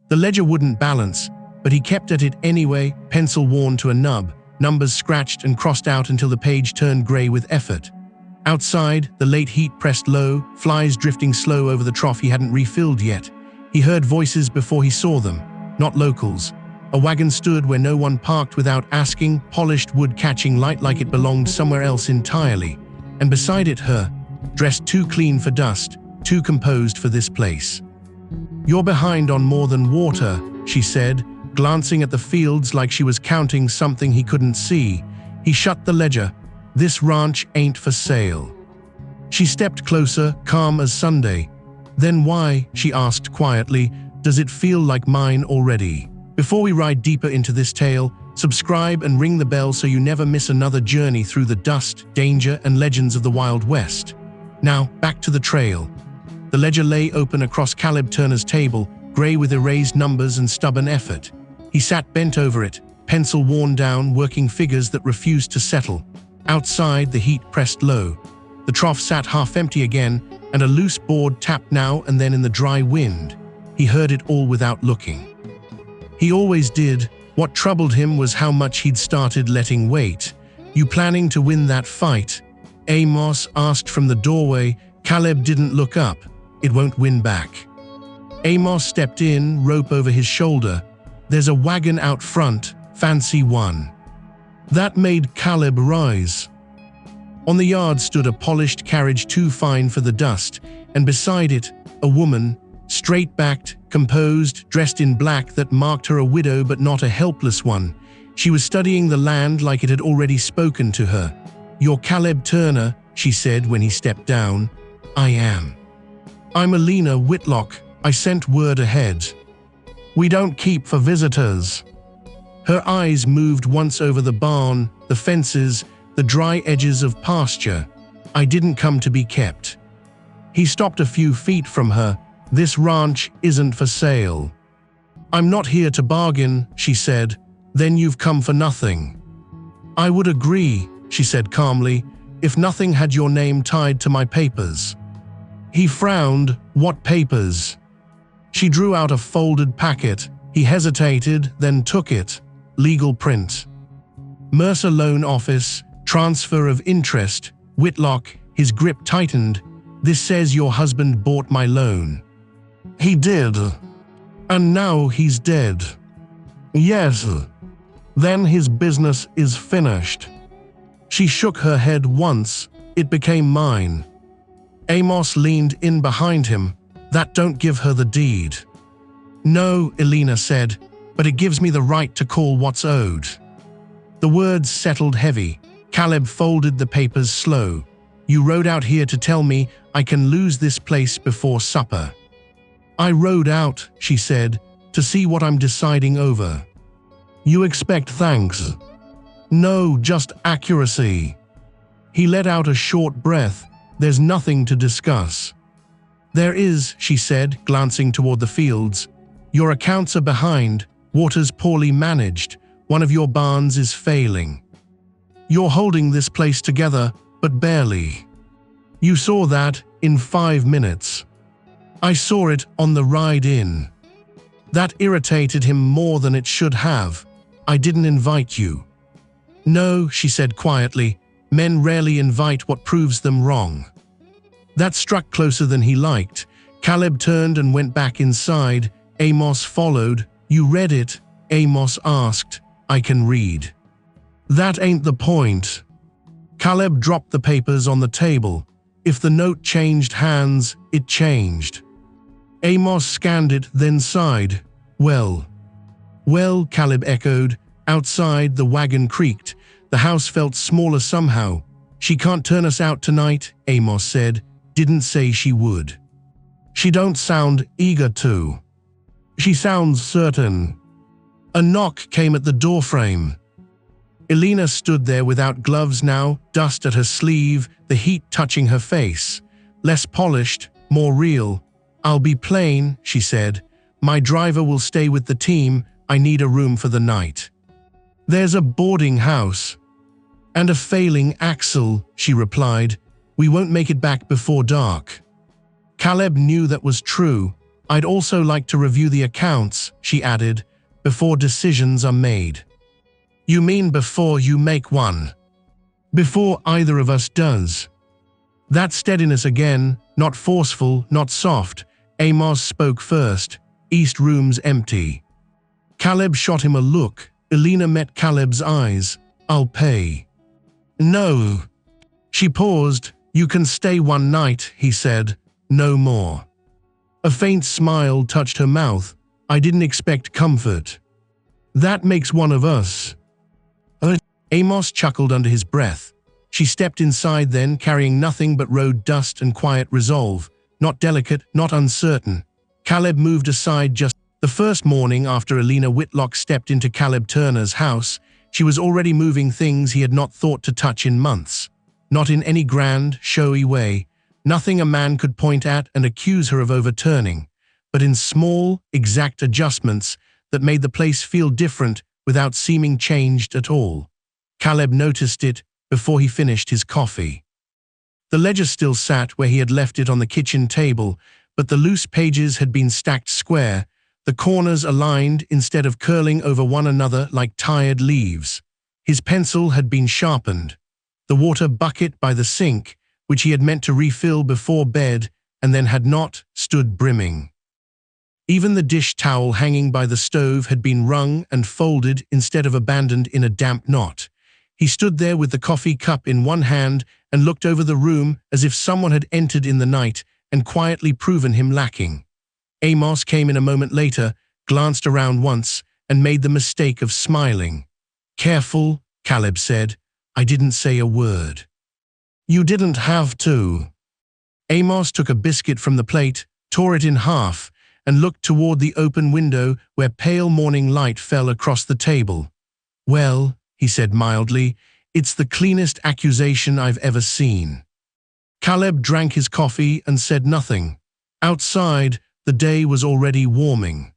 The ledger wouldn't balance, but he kept at it anyway, pencil worn to a nub, numbers scratched and crossed out until the page turned grey with effort. Outside, the late heat pressed low, flies drifting slow over the trough he hadn't refilled yet. He heard voices before he saw them, not locals. A wagon stood where no one parked without asking, polished wood catching light like it belonged somewhere else entirely. And beside it her, dressed too clean for dust, too composed for this place. "You're behind on more than water," she said, glancing at the fields like she was counting something he couldn't see. He shut the ledger. "This ranch ain't for sale." She stepped closer, calm as Sunday. "Then why," she asked quietly, "does it feel like mine already?" Before we ride deeper into this tale, subscribe and ring the bell so you never miss another journey through the dust, danger, and legends of the Wild West. Now, back to the trail. The ledger lay open across Caleb Turner's table, grey with erased numbers and stubborn effort. He sat bent over it, pencil worn down, working figures that refused to settle. Outside, the heat pressed low. The trough sat half empty again, and a loose board tapped now and then in the dry wind. He heard it all without looking. He always did. What troubled him was how much he'd started letting wait. "You planning to win that fight?" Amos asked from the doorway. Caleb didn't look up. "It won't win back." Amos stepped in, rope over his shoulder. "There's a wagon out front, fancy one." That made Caleb rise. On the yard stood a polished carriage too fine for the dust, and beside it, a woman, straight-backed, composed, dressed in black that marked her a widow but not a helpless one. She was studying the land like it had already spoken to her. "You're Caleb Turner," she said when he stepped down. "I am." "I'm Alina Whitlock. I sent word ahead." "We don't keep for visitors." Her eyes moved once over the barn, the fences, the dry edges of pasture. "I didn't come to be kept." He stopped a few feet from her. "This ranch isn't for sale." "I'm not here to bargain," she said. "Then you've come for nothing." "I would agree," she said calmly, "if nothing had your name tied to my papers." He frowned. "What papers?" She drew out a folded packet. He hesitated, then took it. "Legal print. Mercer Loan Office, transfer of interest, Whitlock." His grip tightened. "This says your husband bought my loan." "He did. And now he's dead." "Yes. Then his business is finished." She shook her head once. "It became mine." Amos leaned in behind him. "That don't give her the deed." "No," Alina said, "but it gives me the right to call what's owed." The words settled heavy. Caleb folded the papers slow. "You rode out here to tell me I can lose this place before supper." "I rode out," she said, "to see what I'm deciding over." "You expect thanks?" "No, just accuracy." He let out a short breath. "There's nothing to discuss." "There is," she said, glancing toward the fields. "Your accounts are behind, water's poorly managed, one of your barns is failing. You're holding this place together, but barely. You saw that in 5 minutes. I saw it on the ride in." That irritated him more than it should have. "I didn't invite you." "No," she said quietly, "men rarely invite what proves them wrong." That struck closer than he liked. Caleb turned and went back inside. Amos followed. "You read it?" Amos asked. "I can read." "That ain't the point." Caleb dropped the papers on the table. If the note changed hands, it changed. Amos scanned it, then sighed. "Well." "Well," Caleb echoed. Outside, the wagon creaked. The house felt smaller somehow. "She can't turn us out tonight," Amos said. "Didn't say she would." "She don't sound eager to." "She sounds certain." A knock came at the doorframe. Alina stood there without gloves now, dust at her sleeve, the heat touching her face. Less polished, more real. "I'll be plain," she said. "My driver will stay with the team. I need a room for the night." "There's a boarding house." "And a failing axle," she replied. "We won't make it back before dark." Caleb knew that was true. I'd also like to review the accounts, she added, before decisions are made. You mean before you make one? Before either of us does. That steadiness again, not forceful, not soft. Amos spoke first. East room's empty. Caleb shot him a look. Elena met Caleb's eyes. I'll pay. No. She paused. You can stay one night, he said. No more. A faint smile touched her mouth. I didn't expect comfort. That makes one of us. Amos chuckled under his breath. She stepped inside then, carrying nothing but road dust and quiet resolve. Not delicate, not uncertain. Caleb moved aside just the first morning after Elena Whitlock stepped into Caleb Turner's house. She was already moving things he had not thought to touch in months. Not in any grand, showy way. Nothing a man could point at and accuse her of overturning, but in small, exact adjustments that made the place feel different without seeming changed at all. Caleb noticed it before he finished his coffee. The ledger still sat where he had left it on the kitchen table, but the loose pages had been stacked square, the corners aligned instead of curling over one another like tired leaves. His pencil had been sharpened. The water bucket by the sink, which he had meant to refill before bed and then had not, stood brimming. Even the dish towel hanging by the stove had been wrung and folded instead of abandoned in a damp knot. He stood there with the coffee cup in one hand and looked over the room as if someone had entered in the night and quietly proven him lacking. Amos came in a moment later, glanced around once, and made the mistake of smiling. Careful, Caleb said. I didn't say a word. You didn't have to. Amos took a biscuit from the plate, tore it in half, and looked toward the open window where pale morning light fell across the table. Well, he said mildly, it's the cleanest accusation I've ever seen. Caleb drank his coffee and said nothing. Outside, the day was already warming.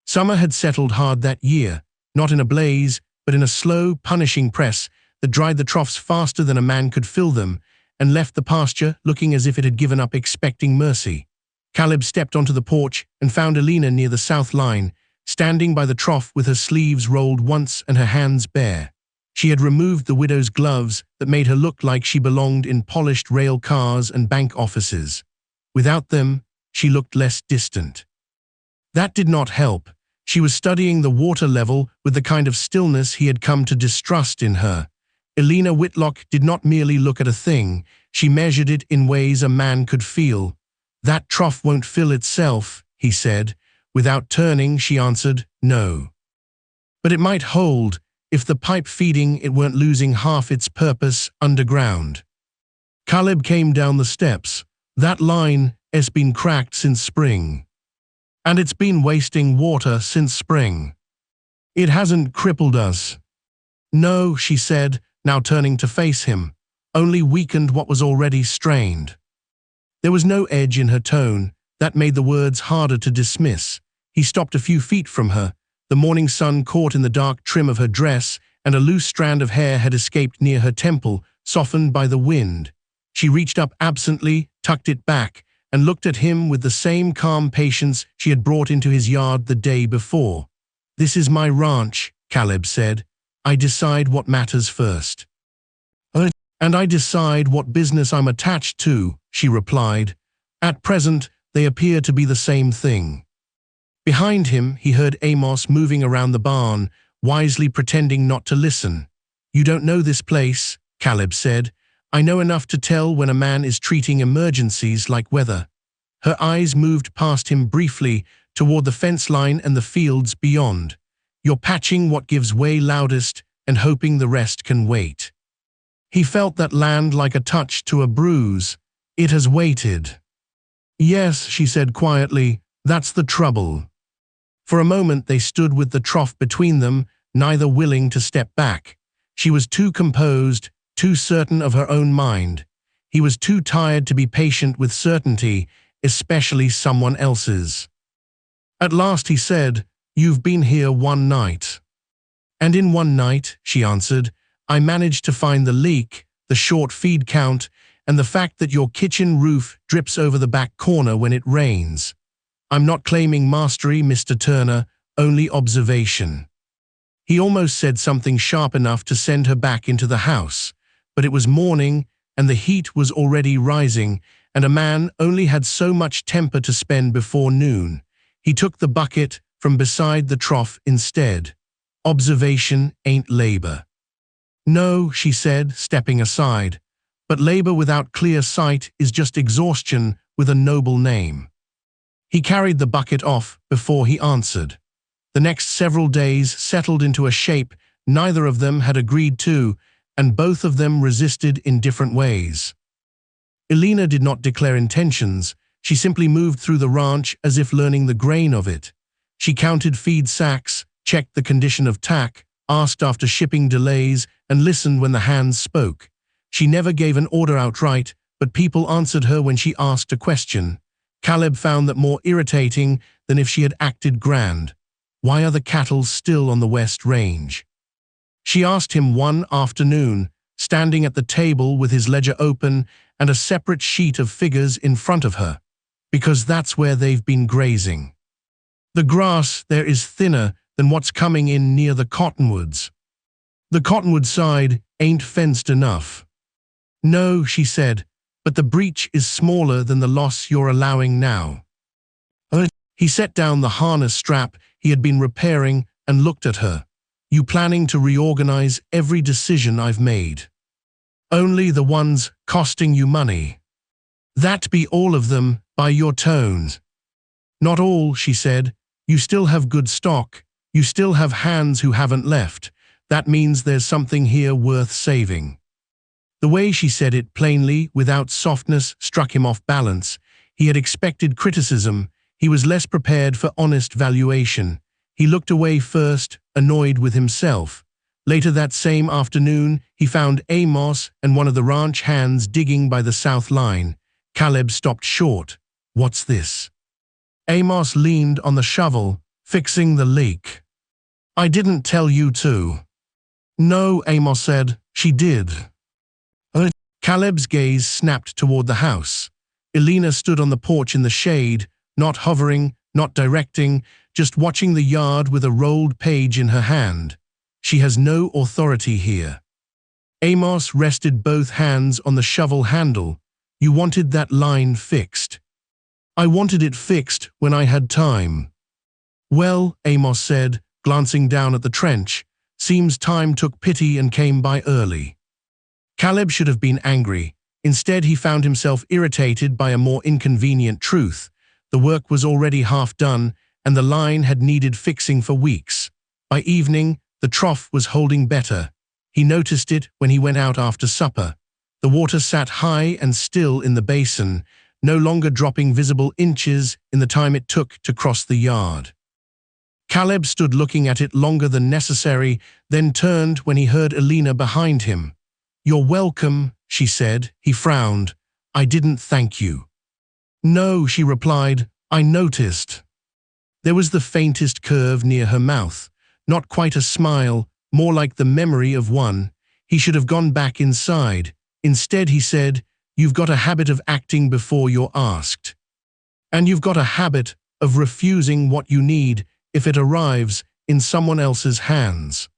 Summer had settled hard that year, not in a blaze, but in a slow, punishing press that dried the troughs faster than a man could fill them and left the pasture looking as if it had given up expecting mercy. Caleb stepped onto the porch and found Elena near the south line, standing by the trough with her sleeves rolled once and her hands bare. She had removed the widow's gloves that made her look like she belonged in polished rail cars and bank offices. Without them, she looked less distant. That did not help. She was studying the water level with the kind of stillness he had come to distrust in her. Elena Whitlock did not merely look at a thing, she measured it in ways a man could feel. That trough won't fill itself, he said. Without turning, she answered, no. But it might hold, if the pipe feeding it weren't losing half its purpose underground. Caleb came down the steps. That line has been cracked since spring. And it's been wasting water since spring. It hasn't crippled us. No, she said, now turning to face him, only weakened what was already strained. There was no edge in her tone. That made the words harder to dismiss. He stopped a few feet from her. The morning sun caught in the dark trim of her dress, and a loose strand of hair had escaped near her temple, softened by the wind. She reached up absently, tucked it back, and looked at him with the same calm patience she had brought into his yard the day before. This is my ranch, Caleb said. I decide what matters first. And I decide what business I'm attached to, she replied. At present, they appear to be the same thing. Behind him, he heard Amos moving around the barn, wisely pretending not to listen. You don't know this place, Caleb said. I know enough to tell when a man is treating emergencies like weather. Her eyes moved past him briefly toward the fence line and the fields beyond. You're patching what gives way loudest and hoping the rest can wait. He felt that land like a touch to a bruise. It has waited. Yes, she said quietly, that's the trouble. For a moment they stood with the trough between them, neither willing to step back. She was too composed, too certain of her own mind. He was too tired to be patient with certainty, especially someone else's. At last he said, You've been here one night. And in one night, she answered, I managed to find the leak, the short feed count, and the fact that your kitchen roof drips over the back corner when it rains. I'm not claiming mastery, Mr. Turner, only observation. He almost said something sharp enough to send her back into the house, but it was morning, and the heat was already rising, and a man only had so much temper to spend before noon. He took the bucket from beside the trough instead. Observation ain't labor. No, she said, stepping aside, but labor without clear sight is just exhaustion with a noble name. He carried the bucket off before he answered. The next several days settled into a shape neither of them had agreed to, and both of them resisted in different ways. Elena did not declare intentions. She simply moved through the ranch as if learning the grain of it. She counted feed sacks, checked the condition of tack, asked after shipping delays, and listened when the hands spoke. She never gave an order outright, but people answered her when she asked a question. Caleb found that more irritating than if she had acted grand. Why are the cattle still on the West Range? She asked him one afternoon, standing at the table with his ledger open and a separate sheet of figures in front of her. Because that's where they've been grazing. The grass there is thinner than what's coming in near the cottonwoods. The cottonwood side ain't fenced enough. No, she said, but the breach is smaller than the loss you're allowing now. He set down the harness strap he had been repairing and looked at her. You planning to reorganize every decision I've made? Only the ones costing you money. That be all of them, by your tones. Not all, she said. You still have good stock. You still have hands who haven't left. That means there's something here worth saving. The way she said it plainly, without softness, struck him off balance. He had expected criticism. He was less prepared for honest valuation. He looked away first, annoyed with himself. Later that same afternoon, he found Amos and one of the ranch hands digging by the south line. Caleb stopped short. What's this? Amos leaned on the shovel, fixing the leak. I didn't tell you to. No, Amos said. She did. Caleb's gaze snapped toward the house. Elena stood on the porch in the shade, not hovering, not directing, just watching the yard with a rolled page in her hand. She has no authority here. Amos rested both hands on the shovel handle. You wanted that line fixed. I wanted it fixed when I had time. Well, Amos said, glancing down at the trench, seems time took pity and came by early. Caleb should have been angry. Instead, he found himself irritated by a more inconvenient truth. The work was already half done, and the line had needed fixing for weeks. By evening, the trough was holding better. He noticed it when he went out after supper. The water sat high and still in the basin, no longer dropping visible inches in the time it took to cross the yard. Caleb stood looking at it longer than necessary, then turned when he heard Elena behind him. You're welcome, she said. He frowned. I didn't thank you. No, she replied. I noticed. There was the faintest curve near her mouth. Not quite a smile, more like the memory of one. He should have gone back inside. Instead, he said, you've got a habit of acting before you're asked. And you've got a habit of refusing what you need if it arrives in someone else's hands.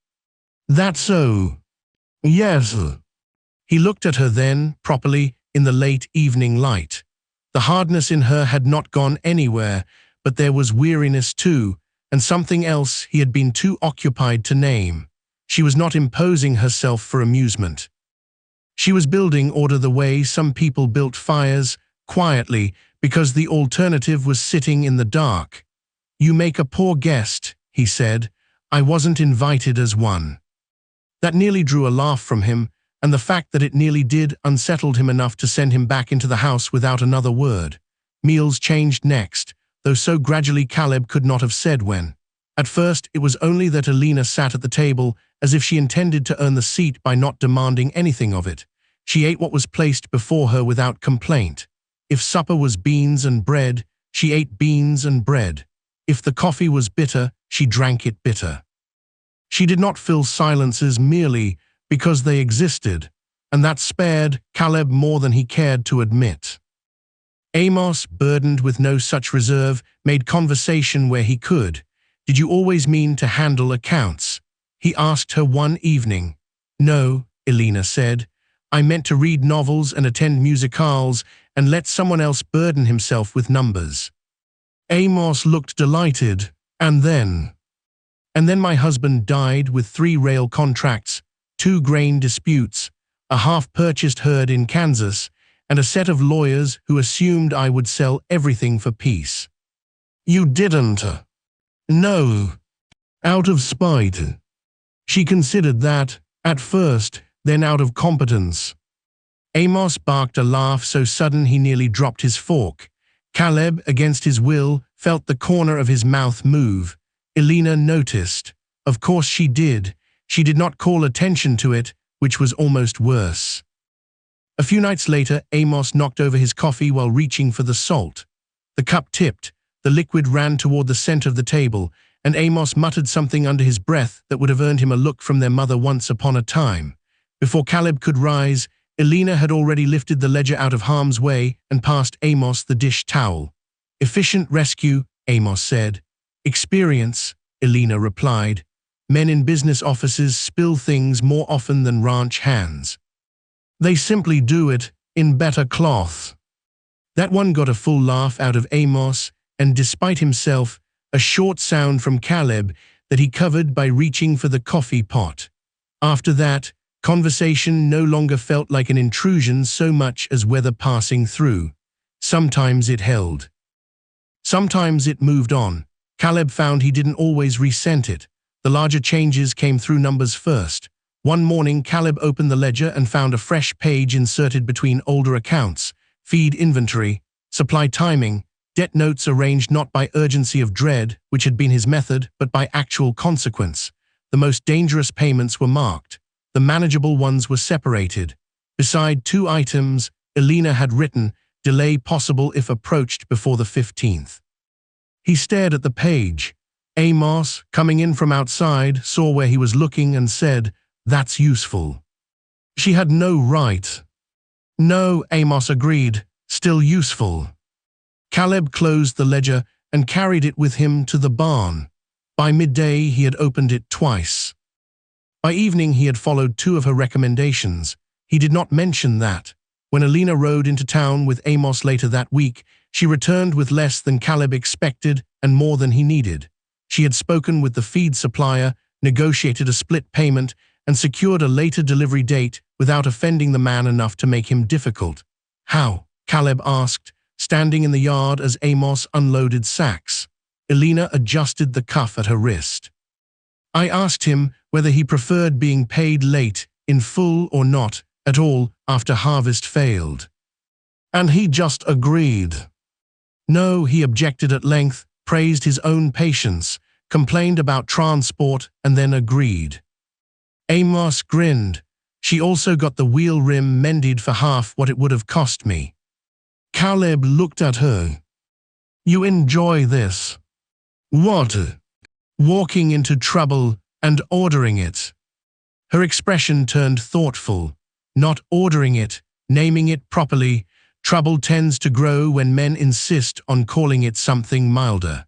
That's so. Yes. He looked at her then, properly, in the late evening light. The hardness in her had not gone anywhere, but there was weariness too, and something else he had been too occupied to name. She was not imposing herself for amusement. She was building order the way some people built fires, quietly, because the alternative was sitting in the dark. You make a poor guest, he said. I wasn't invited as one. That nearly drew a laugh from him, and the fact that it nearly did unsettled him enough to send him back into the house without another word. Meals changed next, though so gradually Caleb could not have said when. At first, it was only that Elena sat at the table as if she intended to earn the seat by not demanding anything of it. She ate what was placed before her without complaint. If supper was beans and bread, she ate beans and bread. If the coffee was bitter, she drank it bitter. She did not fill silences merely because they existed, and that spared Caleb more than he cared to admit. Amos, burdened with no such reserve, made conversation where he could. "Did you always mean to handle accounts?" he asked her one evening. "No," Elena said. "I meant to read novels and attend musicals and let someone else burden himself with numbers." Amos looked delighted. And then my husband died with 3 rail contracts, 2 grain disputes, a half-purchased herd in Kansas, and a set of lawyers who assumed I would sell everything for peace." "You didn't?" "No. Out of spite." She considered that, at first, then out of competence. Amos barked a laugh so sudden he nearly dropped his fork. Caleb, against his will, felt the corner of his mouth move. Elena noticed. Of course she did. She did not call attention to it, which was almost worse. A few nights later, Amos knocked over his coffee while reaching for the salt. The cup tipped, the liquid ran toward the center of the table, and Amos muttered something under his breath that would have earned him a look from their mother once upon a time. Before Caleb could rise, Elena had already lifted the ledger out of harm's way and passed Amos the dish towel. "Efficient rescue," Amos said. "Experience," Elena replied. "Men in business offices spill things more often than ranch hands. They simply do it in better cloth." That one got a full laugh out of Amos, and despite himself, a short sound from Caleb that he covered by reaching for the coffee pot. After that, conversation no longer felt like an intrusion so much as weather passing through. Sometimes it held. Sometimes it moved on. Caleb found he didn't always resent it. The larger changes came through numbers first. One morning, Caleb opened the ledger and found a fresh page inserted between older accounts: feed inventory, supply timing, debt notes arranged not by urgency of dread, which had been his method, but by actual consequence. The most dangerous payments were marked. The manageable ones were separated. Beside 2 items, Elena had written, "Delay possible if approached before the 15th. He stared at the page. Amos, coming in from outside, saw where he was looking and said, "That's useful." She had no right. "No," Amos agreed, "still useful." Caleb closed the ledger and carried it with him to the barn. By midday, he had opened it twice. By evening, he had followed 2 of her recommendations. He did not mention that. When Elena rode into town with Amos later that week, she returned with less than Caleb expected and more than he needed. She had spoken with the feed supplier, negotiated a split payment, and secured a later delivery date without offending the man enough to make him difficult. "How?" Caleb asked, standing in the yard as Amos unloaded sacks. Elena adjusted the cuff at her wrist. "I asked him whether he preferred being paid late, in full or not, at all, after harvest failed. And he just agreed." "No," he objected at length, praised his own patience, complained about transport, and then agreed. Amos grinned. "She also got the wheel rim mended for half what it would have cost me." Caleb looked at her. "You enjoy this?" "What?" "Walking into trouble and ordering it." Her expression turned thoughtful. "Not ordering it, naming it properly. Trouble tends to grow when men insist on calling it something milder."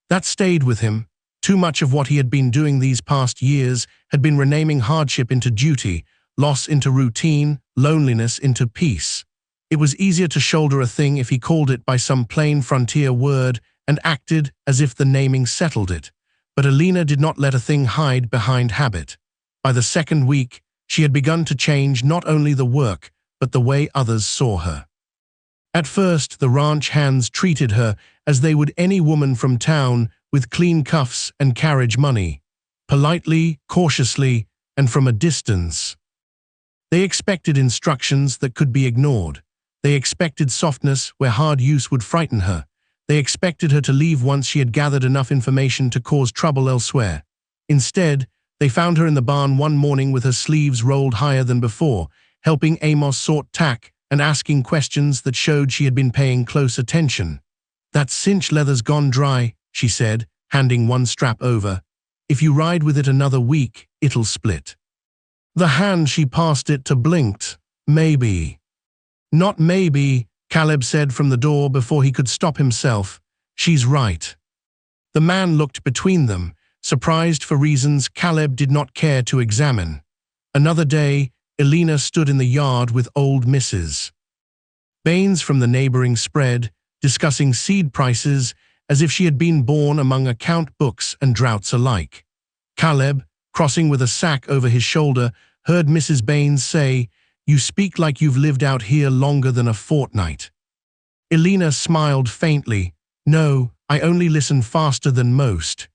That stayed with him. Too much of what he had been doing these past years had been renaming hardship into duty, loss into routine, loneliness into peace. It was easier to shoulder a thing if he called it by some plain frontier word and acted as if the naming settled it. But Elena did not let a thing hide behind habit. By the second week, she had begun to change not only the work, but the way others saw her. At first, the ranch hands treated her as they would any woman from town, with clean cuffs and carriage money, politely, cautiously, and from a distance. They expected instructions that could be ignored. They expected softness where hard use would frighten her. They expected her to leave once she had gathered enough information to cause trouble elsewhere. Instead, they found her in the barn one morning with her sleeves rolled higher than before, helping Amos sort tack and asking questions that showed she had been paying close attention. "That cinch leather's gone dry," she said, handing one strap over. "If you ride with it another week, it'll split." The hand she passed it to blinked. "Maybe." "Not maybe," Caleb said from the door before he could stop himself. She's right. The man looked between them, surprised for reasons Caleb did not care to examine. Another day, Elena stood in the yard with old Mrs. Baines from the neighboring spread, discussing seed prices as if she had been born among account books and droughts alike. Caleb, crossing with a sack over his shoulder, heard Mrs. Baines say, "You speak like you've lived out here longer than a fortnight." Elena smiled faintly. "No, I only listen faster than most."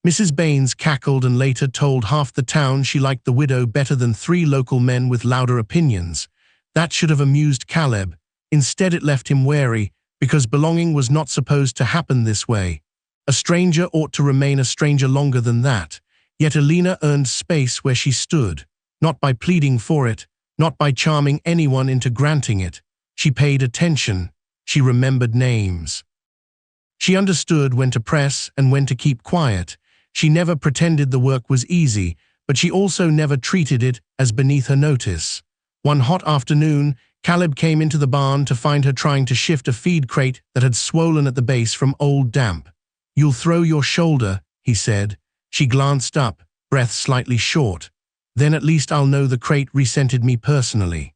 Mrs. Baines cackled and later told half the town she liked the widow better than 3 local men with louder opinions. That should have amused Caleb. Instead it left him wary, because belonging was not supposed to happen this way. A stranger ought to remain a stranger longer than that. Yet Elena earned space where she stood, not by pleading for it, not by charming anyone into granting it. She paid attention. She remembered names. She understood when to press and when to keep quiet. She never pretended the work was easy, but she also never treated it as beneath her notice. One hot afternoon, Caleb came into the barn to find her trying to shift a feed crate that had swollen at the base from old damp. "You'll throw your shoulder," he said. She glanced up, breath slightly short. "Then at least I'll know the crate resented me personally."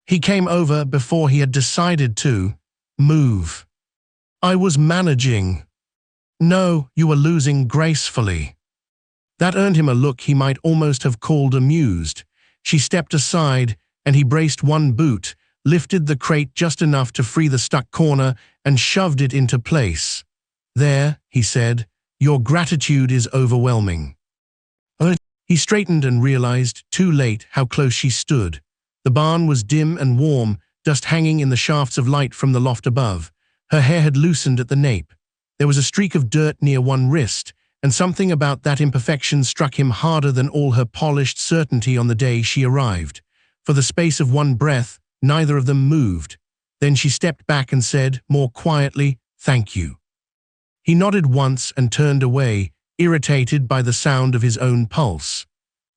He came over before he had decided to move. "I was managing." "No, you were losing gracefully." That earned him a look he might almost have called amused. She stepped aside, and he braced one boot, lifted the crate just enough to free the stuck corner, and shoved it into place. "There," he said, "your gratitude is overwhelming." He straightened and realized, too late, how close she stood. The barn was dim and warm, dust hanging in the shafts of light from the loft above. Her hair had loosened at the nape. There was a streak of dirt near one wrist, and something about that imperfection struck him harder than all her polished certainty on the day she arrived. For the space of one breath, neither of them moved. Then she stepped back and said, more quietly, "Thank you." He nodded once and turned away, irritated by the sound of his own pulse.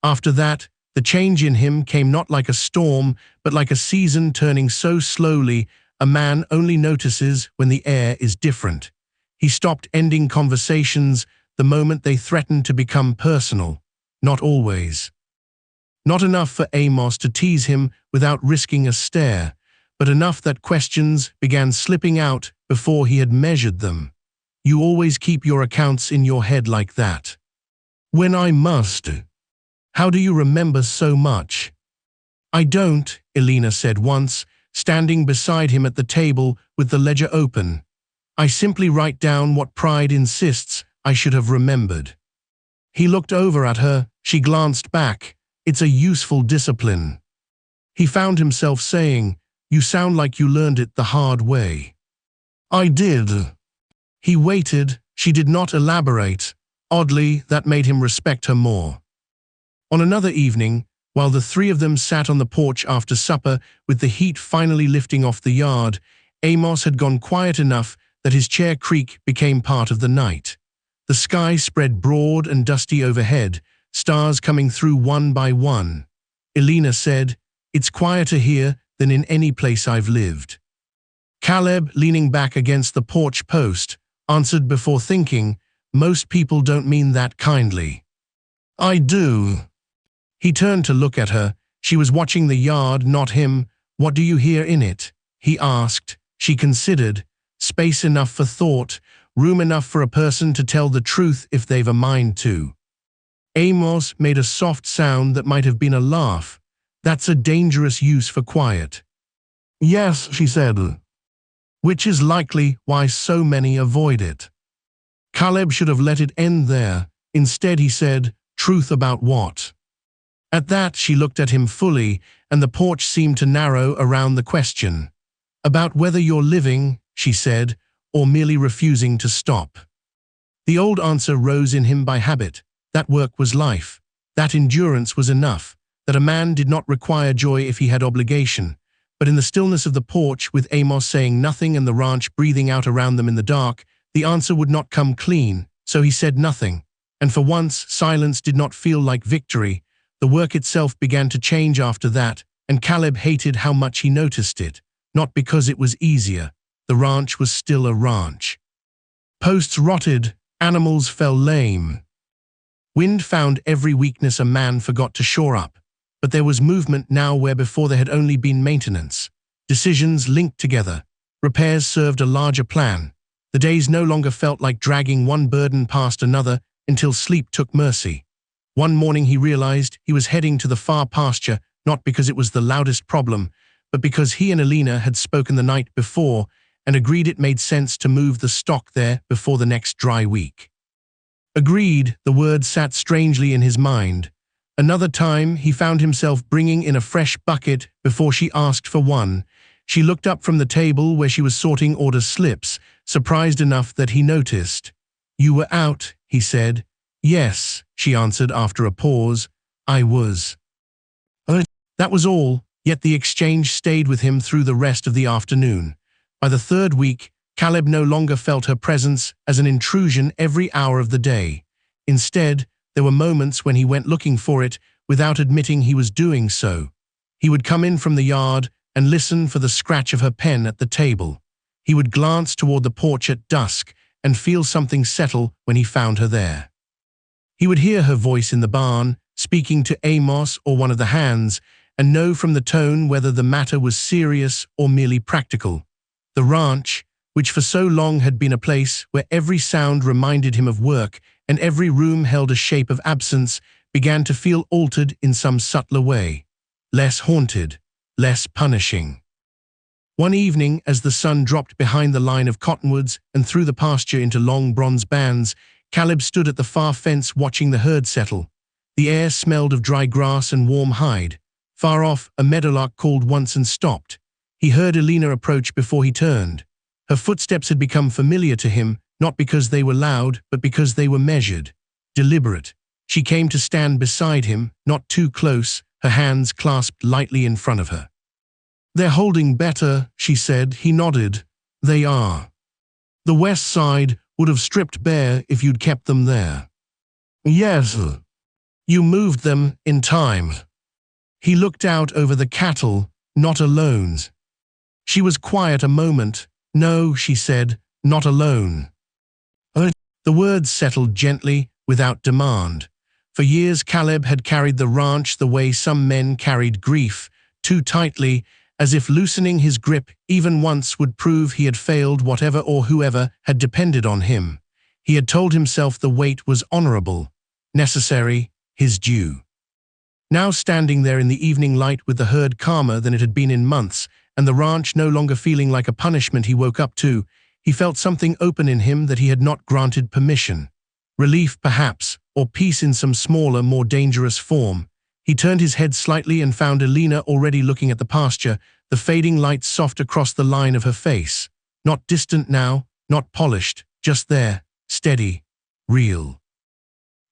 After that, the change in him came not like a storm, but like a season turning so slowly a man only notices when the air is different. He stopped ending conversations the moment they threatened to become personal. Not always. Not enough for Amos to tease him without risking a stare, but enough that questions began slipping out before he had measured them. "You always keep your accounts in your head like that." "When I must." "How do you remember so much?" "I don't," Elena said once, standing beside him at the table with the ledger open. "I simply write down what pride insists I should have remembered." He looked over at her. She glanced back. "It's a useful discipline." He found himself saying, "You sound like you learned it the hard way." "I did." He waited. She did not elaborate. Oddly, that made him respect her more. On another evening, while the 3 of them sat on the porch after supper with the heat finally lifting off the yard, Amos had gone quiet enough that his chair creak became part of the night. The sky spread broad and dusty overhead, stars coming through one by one. Elena said, "It's quieter here than in any place I've lived." Caleb, leaning back against the porch post, answered before thinking, "Most people don't mean that kindly." "I do." He turned to look at her. She was watching the yard, not him. "What do you hear in it?" he asked. She considered. Space enough for thought, room enough for a person to tell the truth if they've a mind to. Amos made a soft sound that might have been a laugh. "That's a dangerous use for quiet." "Yes," she said. "Which is likely why so many avoid it." Caleb should have let it end there. Instead he said, "Truth about what?" At that she looked at him fully, and the porch seemed to narrow around the question. "About whether you're living," she said, "or merely refusing to stop." The old answer rose in him by habit. That work was life. That endurance was enough. That a man did not require joy if he had obligation. But in the stillness of the porch, with Amos saying nothing and the ranch breathing out around them in the dark, the answer would not come clean, so he said nothing. And for once, silence did not feel like victory. The work itself began to change after that, and Caleb hated how much he noticed it. not because it was easier. The ranch was still a ranch. Posts rotted, animals fell lame. Wind found every weakness a man forgot to shore up. But there was movement now where before there had only been maintenance. Decisions linked together. Repairs served a larger plan. The days no longer felt like dragging one burden past another until sleep took mercy. One morning he realized he was heading to the far pasture, not because it was the loudest problem, but because he and Alina had spoken the night before and agreed it made sense to move the stock there before the next dry week. Agreed, the word sat strangely in his mind. Another time, he found himself bringing in a fresh bucket before she asked for one. She looked up from the table where she was sorting order slips, surprised enough that he noticed. "You were out," he said. "Yes," she answered after a pause. "I was." That was all, yet the exchange stayed with him through the rest of the afternoon. By the third week, Caleb no longer felt her presence as an intrusion every hour of the day. Instead, there were moments when he went looking for it without admitting he was doing so. He would come in from the yard and listen for the scratch of her pen at the table. He would glance toward the porch at dusk and feel something settle when he found her there. He would hear her voice in the barn, speaking to Amos or one of the hands, and know from the tone whether the matter was serious or merely practical. The ranch, which for so long had been a place where every sound reminded him of work and every room held a shape of absence, began to feel altered in some subtler way. Less haunted, less punishing. One evening, as the sun dropped behind the line of cottonwoods and through the pasture into long bronze bands, Caleb stood at the far fence watching the herd settle. The air smelled of dry grass and warm hide. Far off, a meadowlark called once and stopped. He heard Alina approach before he turned. Her footsteps had become familiar to him, not because they were loud, but because they were measured, deliberate. She came to stand beside him, not too close, her hands clasped lightly in front of her. "They're holding better," she said. He nodded. "They are. The west side would have stripped bare if you'd kept them there." "Yes. You moved them in time." He looked out over the cattle, "Not alone." She was quiet a moment. "No," she said, "not alone." The words settled gently, without demand. For years Caleb had carried the ranch the way some men carried grief, too tightly, as if loosening his grip even once would prove he had failed whatever or whoever had depended on him. He had told himself the weight was honorable, necessary, his due. Now standing there in the evening light with the herd calmer than it had been in months, and the ranch no longer feeling like a punishment he woke up to, he felt something open in him that he had not granted permission. Relief, perhaps, or peace in some smaller, more dangerous form. He turned his head slightly and found Alina already looking at the pasture, the fading light soft across the line of her face. Not distant now, not polished, just there, steady, real.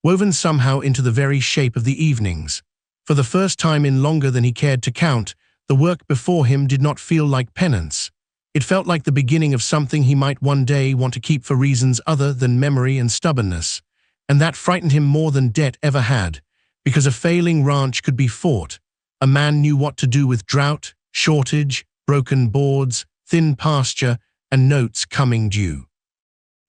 Woven somehow into the very shape of the evenings. For the first time in longer than he cared to count, the work before him did not feel like penance. It felt like the beginning of something he might one day want to keep for reasons other than memory and stubbornness. And that frightened him more than debt ever had, because a failing ranch could be fought. A man knew what to do with drought, shortage, broken boards, thin pasture, and notes coming due.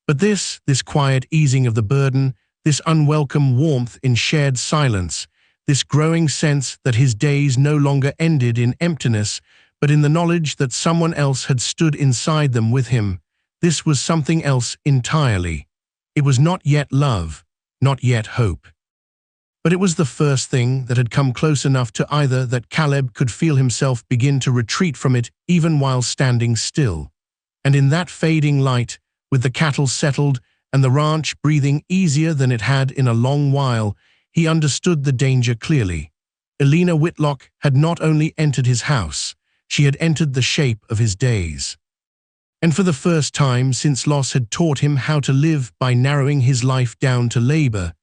But this quiet easing of the burden, this unwelcome warmth in shared silence, this growing sense that his days no longer ended in emptiness, but in the knowledge that someone else had stood inside them with him, this was something else entirely. It was not yet love, not yet hope. But it was the first thing that had come close enough to either that Caleb could feel himself begin to retreat from it even while standing still. And in that fading light, with the cattle settled and the ranch breathing easier than it had in a long while, he understood the danger clearly. Alina Whitlock had not only entered his house, she had entered the shape of his days. And for the first time since loss had taught him how to live by narrowing his life down to labor,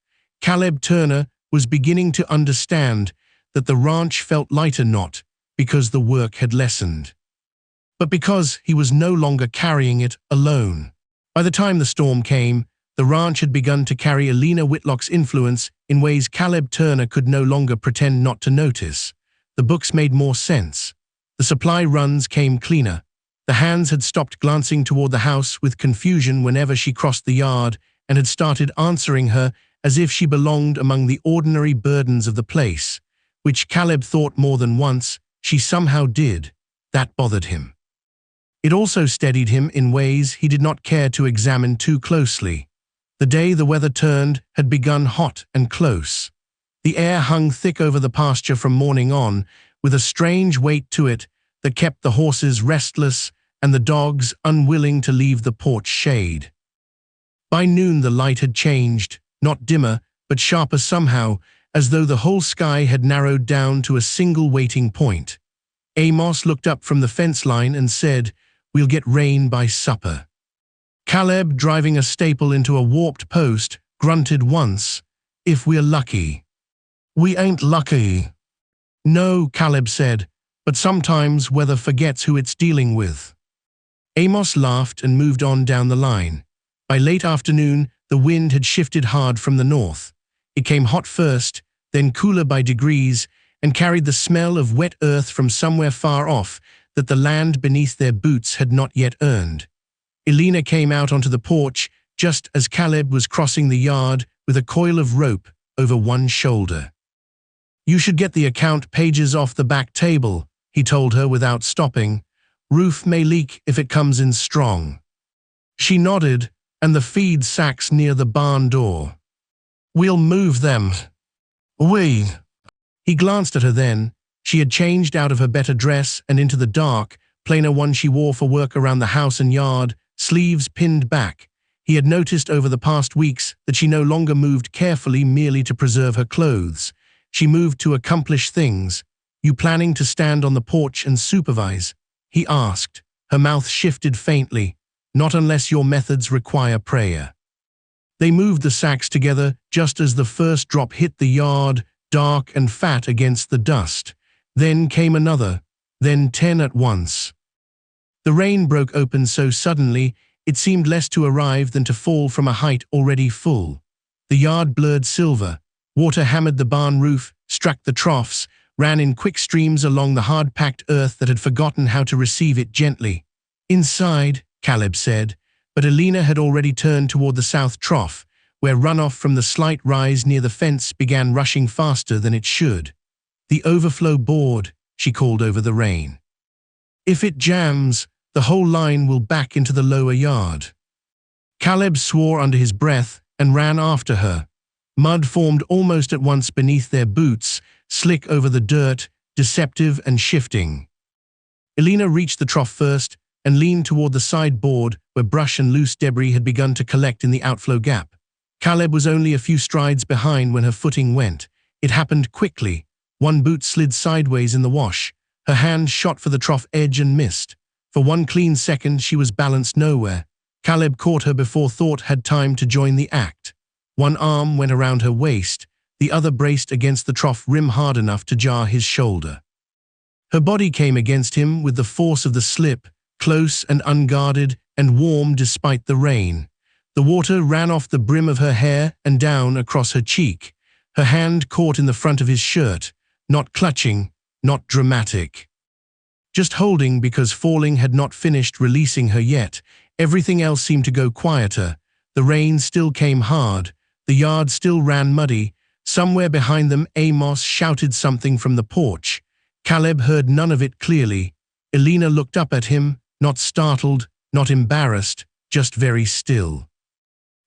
Caleb Turner was beginning to understand that the ranch felt lighter not because the work had lessened, but because he was no longer carrying it alone. By the time the storm came, the ranch had begun to carry Alina Whitlock's influence in ways Caleb Turner could no longer pretend not to notice. The books made more sense. The supply runs came cleaner. The hands had stopped glancing toward the house with confusion whenever she crossed the yard and had started answering her as if she belonged among the ordinary burdens of the place, which Caleb thought more than once she somehow did. That bothered him. It also steadied him in ways he did not care to examine too closely. The day the weather turned had begun hot and close. The air hung thick over the pasture from morning on, with a strange weight to it that kept the horses restless and the dogs unwilling to leave the porch shade. By noon the light had changed, not dimmer, but sharper somehow, as though the whole sky had narrowed down to a single waiting point. Amos looked up from the fence line and said, "We'll get rain by supper." Caleb, driving a staple into a warped post, grunted once, "If we're lucky." "We ain't lucky." "No," Caleb said, "but sometimes weather forgets who it's dealing with." Amos laughed and moved on down the line. By late afternoon, the wind had shifted hard from the north. It came hot first, then cooler by degrees, and carried the smell of wet earth from somewhere far off that the land beneath their boots had not yet earned. Elena came out onto the porch just as Caleb was crossing the yard with a coil of rope over one shoulder. "You should get the account pages off the back table," he told her without stopping. "Roof may leak if it comes in strong." She nodded, "And the feed sacks near the barn door." "We'll move them." "We." He glanced at her then. She had changed out of her better dress and into the dark, plainer one she wore for work around the house and yard, sleeves pinned back. He had noticed over the past weeks that she no longer moved carefully merely to preserve her clothes. She moved to accomplish things. "You planning to stand on the porch and supervise?" he asked. Her mouth shifted faintly. "Not unless your methods require prayer." They moved the sacks together just as the first drop hit the yard, dark and fat against the dust. Then came another, then 10 at once. The rain broke open so suddenly, it seemed less to arrive than to fall from a height already full. The yard blurred silver. Water hammered the barn roof, struck the troughs, ran in quick streams along the hard-packed earth that had forgotten how to receive it gently. "Inside," Caleb said, but Elena had already turned toward the south trough, where runoff from the slight rise near the fence began rushing faster than it should. "The overflow board," she called over the rain. "If it jams, the whole line will back into the lower yard." Caleb swore under his breath and ran after her. Mud formed almost at once beneath their boots, slick over the dirt, deceptive and shifting. Elena reached the trough first and leaned toward the sideboard where brush and loose debris had begun to collect in the outflow gap. Caleb was only a few strides behind when her footing went. It happened quickly. One boot slid sideways in the wash. Her hand shot for the trough edge and missed. For one clean second she was balanced nowhere. Caleb caught her before thought had time to join the act. One arm went around her waist, the other braced against the trough rim hard enough to jar his shoulder. Her body came against him with the force of the slip, close and unguarded and warm despite the rain. The water ran off the brim of her hair and down across her cheek. Her hand caught in the front of his shirt, not clutching, not dramatic. Just holding because falling had not finished releasing her yet. Everything else seemed to go quieter. The rain still came hard. The yard still ran muddy. Somewhere behind them Amos shouted something from the porch. Caleb heard none of it clearly. Elena looked up at him, not startled, not embarrassed, just very still.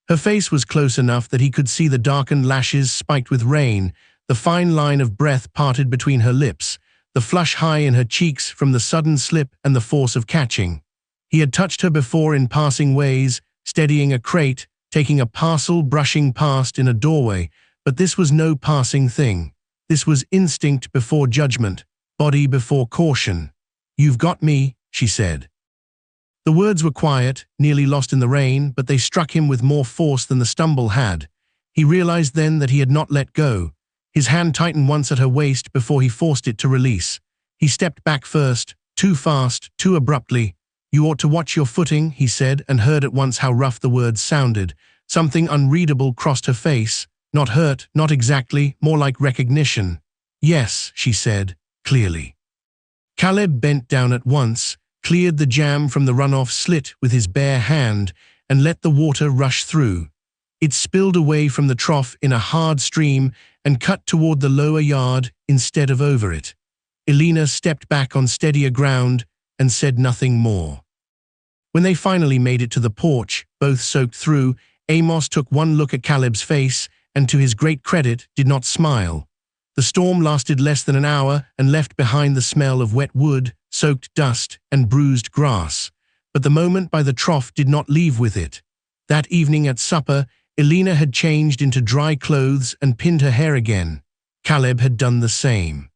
Her face was close enough that he could see the darkened lashes spiked with rain, the fine line of breath parted between her lips, the flush high in her cheeks from the sudden slip and the force of catching. He had touched her before in passing ways, steadying a crate, taking a parcel, brushing past in a doorway, but this was no passing thing. This was instinct before judgment, body before caution. "You've got me," she said. The words were quiet, nearly lost in the rain, but they struck him with more force than the stumble had. He realized then that he had not let go. His hand tightened once at her waist before he forced it to release. He stepped back first, too fast, too abruptly. "You ought to watch your footing," he said, and heard at once how rough the words sounded. Something unreadable crossed her face. Not hurt, not exactly, more like recognition. "Yes," she said, clearly. Caleb bent down at once, cleared the jam from the runoff slit with his bare hand, and let the water rush through. It spilled away from the trough in a hard stream and cut toward the lower yard instead of over it. Elena stepped back on steadier ground and said nothing more. When they finally made it to the porch, both soaked through, Amos took one look at Caleb's face and, to his great credit, did not smile. The storm lasted less than an hour and left behind the smell of wet wood, soaked dust, and bruised grass. But the moment by the trough did not leave with it. That evening at supper, Elena had changed into dry clothes and pinned her hair again. Caleb had done the same.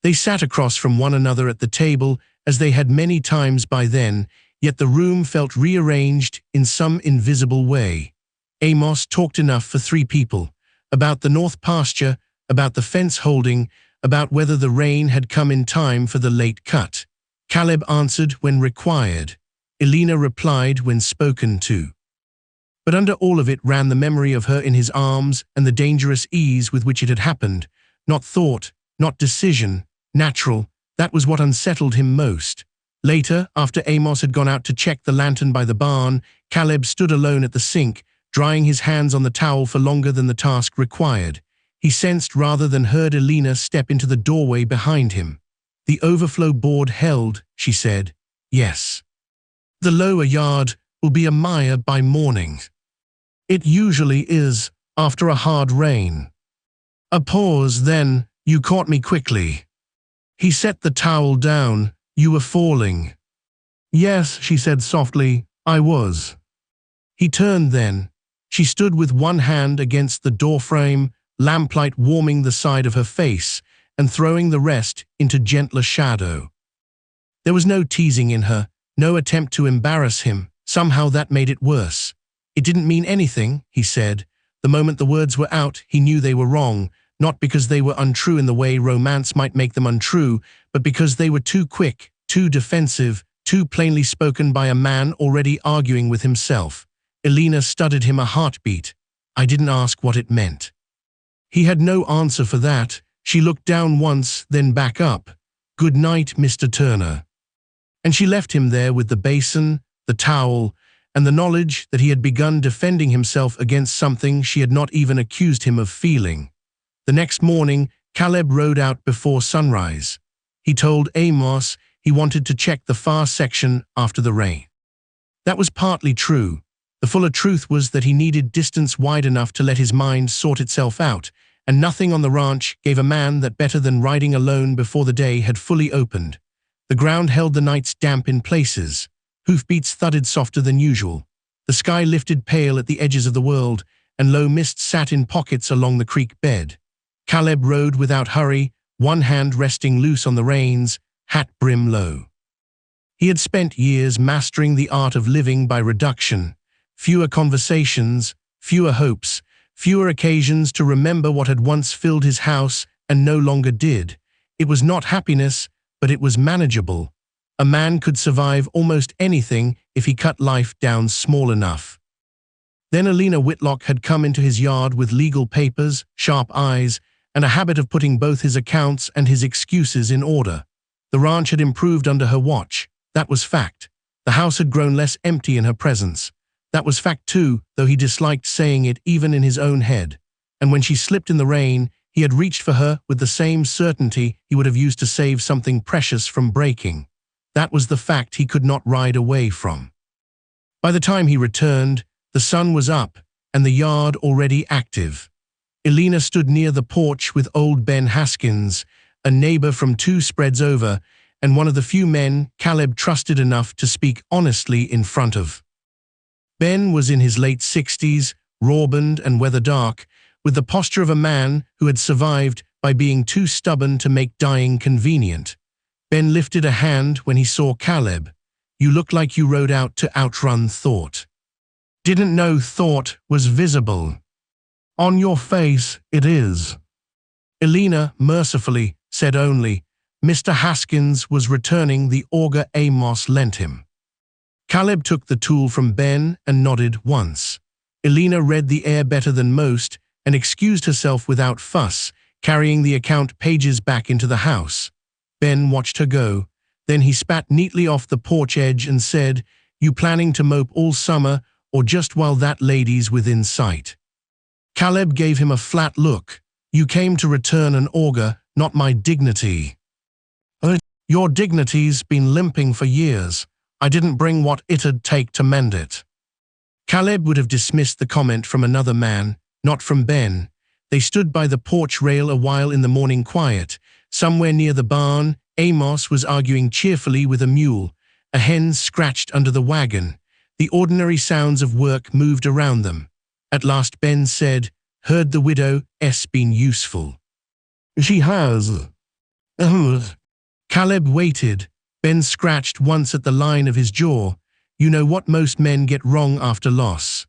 They sat across from one another at the table, as they had many times by then, yet the room felt rearranged in some invisible way. Amos talked enough for 3 people, about the north pasture, about the fence holding, about whether the rain had come in time for the late cut. Caleb answered when required. Elena replied when spoken to. But under all of it ran the memory of her in his arms and the dangerous ease with which it had happened. Not thought, not decision, natural. That was what unsettled him most. Later, after Amos had gone out to check the lantern by the barn, Caleb stood alone at the sink, drying his hands on the towel for longer than the task required. He sensed rather than heard Elena step into the doorway behind him. "The overflow board held," she said. "Yes. The lower yard will be a mire by morning. It usually is, after a hard rain." A pause, then, "You caught me quickly." He set the towel down. "You were falling." "Yes," she said softly, "I was." He turned then. She stood with one hand against the doorframe, lamplight warming the side of her face and throwing the rest into gentler shadow. There was no teasing in her, no attempt to embarrass him. Somehow that made it worse. "It didn't mean anything," he said. The moment the words were out, he knew they were wrong, not because they were untrue in the way romance might make them untrue, but because they were too quick, too defensive, too plainly spoken by a man already arguing with himself. Elena studied him a heartbeat. "I didn't ask what it meant." He had no answer for that. She looked down once, then back up. "Good night, Mr. Turner." And she left him there with the basin, the towel, and the knowledge that he had begun defending himself against something she had not even accused him of feeling. The next morning, Caleb rode out before sunrise. He told Amos he wanted to check the far section after the rain. That was partly true. The fuller truth was that he needed distance wide enough to let his mind sort itself out, and nothing on the ranch gave a man that better than riding alone before the day had fully opened. The ground held the night's damp in places. Hoofbeats thudded softer than usual. The sky lifted pale at the edges of the world, and low mist sat in pockets along the creek bed. Caleb rode without hurry, one hand resting loose on the reins, hat brim low. He had spent years mastering the art of living by reduction. Fewer conversations, fewer hopes, fewer occasions to remember what had once filled his house and no longer did. It was not happiness, but it was manageable. A man could survive almost anything if he cut life down small enough. Then Elena Whitlock had come into his yard with legal papers, sharp eyes, and a habit of putting both his accounts and his excuses in order. The ranch had improved under her watch. That was fact. The house had grown less empty in her presence. That was fact too, though he disliked saying it even in his own head. And when she slipped in the rain, he had reached for her with the same certainty he would have used to save something precious from breaking. That was the fact he could not ride away from. By the time he returned, the sun was up and the yard already active. Elena stood near the porch with old Ben Haskins, a neighbor from 2 spreads over, and one of the few men Caleb trusted enough to speak honestly in front of. Ben was in his late 60s, rawboned and weather-dark, with the posture of a man who had survived by being too stubborn to make dying convenient. Ben lifted a hand when he saw Caleb. "You look like you rode out to outrun thought." "Didn't know thought was visible." "On your face, it is." Elena, mercifully, said only, "Mr. Haskins was returning the auger Amos lent him." Caleb took the tool from Ben and nodded once. Elena read the air better than most and excused herself without fuss, carrying the account pages back into the house. Ben watched her go. Then he spat neatly off the porch edge and said, "You planning to mope all summer or just while that lady's within sight?" Caleb gave him a flat look. "You came to return an auger, not my dignity." "Your dignity's been limping for years. I didn't bring what it'd take to mend it." Caleb would have dismissed the comment from another man, not from Ben. They stood by the porch rail a while in the morning quiet. Somewhere near the barn, Amos was arguing cheerfully with a mule. A hen scratched under the wagon. The ordinary sounds of work moved around them. At last Ben said, "Heard the widow's been useful." "She has." Caleb waited. Ben scratched once at the line of his jaw. "You know what most men get wrong after loss."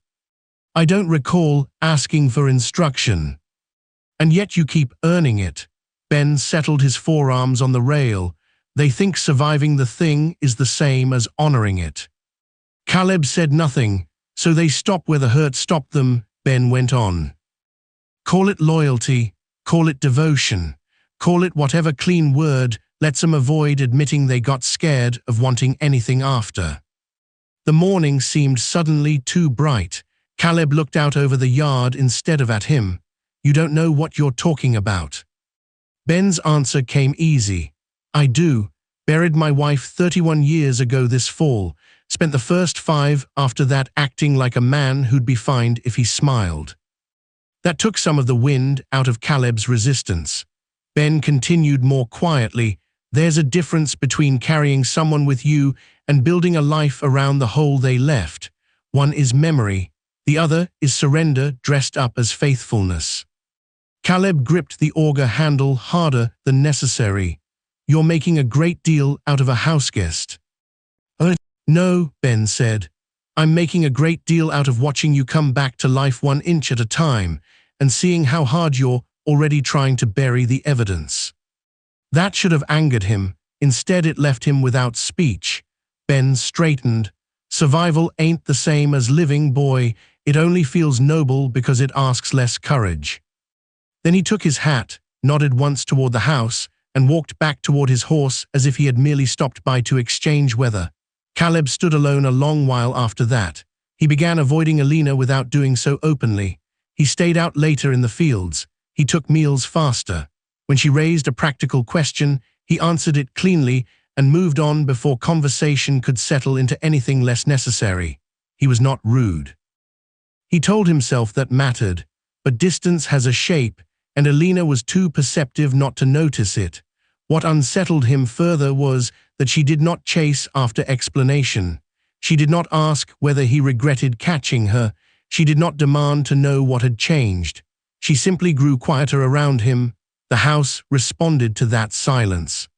"I don't recall asking for instruction." "And yet you keep earning it." Ben settled his forearms on the rail. "They think surviving the thing is the same as honoring it." Caleb said nothing, so they stopped where the hurt stopped them. Ben went on. "Call it loyalty, call it devotion, call it whatever clean word lets them avoid admitting they got scared of wanting anything after." The morning seemed suddenly too bright. Caleb looked out over the yard instead of at him. "You don't know what you're talking about." Ben's answer came easy. "I do. Buried my wife 31 years ago this fall. Spent the first 5 after that acting like a man who'd be fined if he smiled." That took some of the wind out of Caleb's resistance. Ben continued more quietly, "There's a difference between carrying someone with you and building a life around the hole they left. One is memory, the other is surrender dressed up as faithfulness." Caleb gripped the auger handle harder than necessary. "You're making a great deal out of a houseguest." "No," Ben said. "I'm making a great deal out of watching you come back to life 1 inch at a time and seeing how hard you're already trying to bury the evidence." That should have angered him. Instead, it left him without speech. Ben straightened. "Survival ain't the same as living, boy. It only feels noble because it asks less courage." Then he took his hat, nodded once toward the house, and walked back toward his horse as if he had merely stopped by to exchange weather. Caleb stood alone a long while after that. He began avoiding Alina without doing so openly. He stayed out later in the fields. He took meals faster. When she raised a practical question, he answered it cleanly and moved on before conversation could settle into anything less necessary. He was not rude. He told himself that mattered, but distance has a shape, and Alina was too perceptive not to notice it. What unsettled him further was that she did not chase after explanation. She did not ask whether he regretted catching her. She did not demand to know what had changed. She simply grew quieter around him. The house responded to that silence.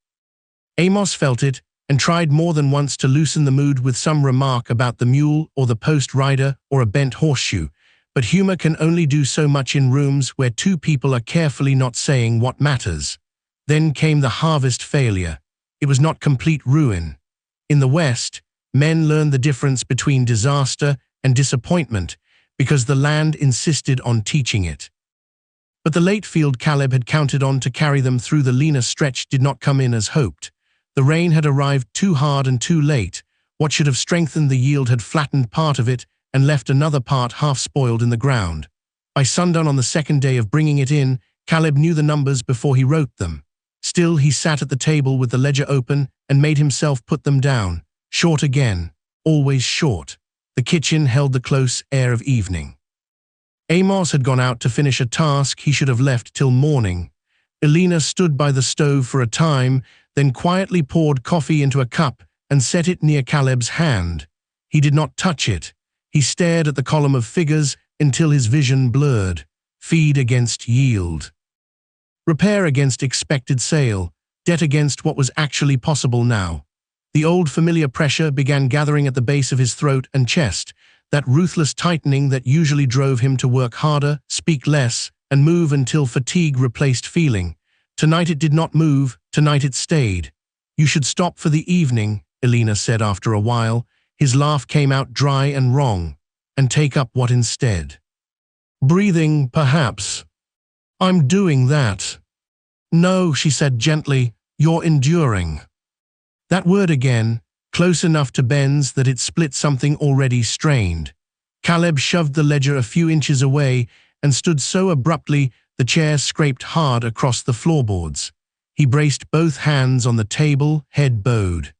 Amos felt it and tried more than once to loosen the mood with some remark about the mule or the post rider or a bent horseshoe, but humor can only do so much in rooms where 2 people are carefully not saying what matters. Then came the harvest failure. It was not complete ruin. In the West, men learned the difference between disaster and disappointment because the land insisted on teaching it. But the late field Caleb had counted on to carry them through the leaner stretch did not come in as hoped. The rain had arrived too hard and too late. What should have strengthened the yield had flattened part of it and left another part half-spoiled in the ground. By sundown on the second day of bringing it in, Caleb knew the numbers before he wrote them. Still, he sat at the table with the ledger open and made himself put them down. Short again, always short. The kitchen held the close air of evening. Amos had gone out to finish a task he should have left till morning. Alina stood by the stove for a time, then quietly poured coffee into a cup and set it near Caleb's hand. He did not touch it. He stared at the column of figures until his vision blurred. Feed against yield. Repair against expected sale. Debt against what was actually possible now. The old familiar pressure began gathering at the base of his throat and chest, that ruthless tightening that usually drove him to work harder, speak less, and move until fatigue replaced feeling. Tonight it did not move, tonight it stayed. "You should stop for the evening," Alina said after a while. His laugh came out dry and wrong. "And take up what instead?" "Breathing, perhaps." "I'm doing that." "No," she said gently, You're enduring. That word again, close enough to Ben's that it split something already strained. Caleb shoved the ledger a few inches away and stood so abruptly the chair scraped hard across the floorboards. He braced both hands on the table, head bowed.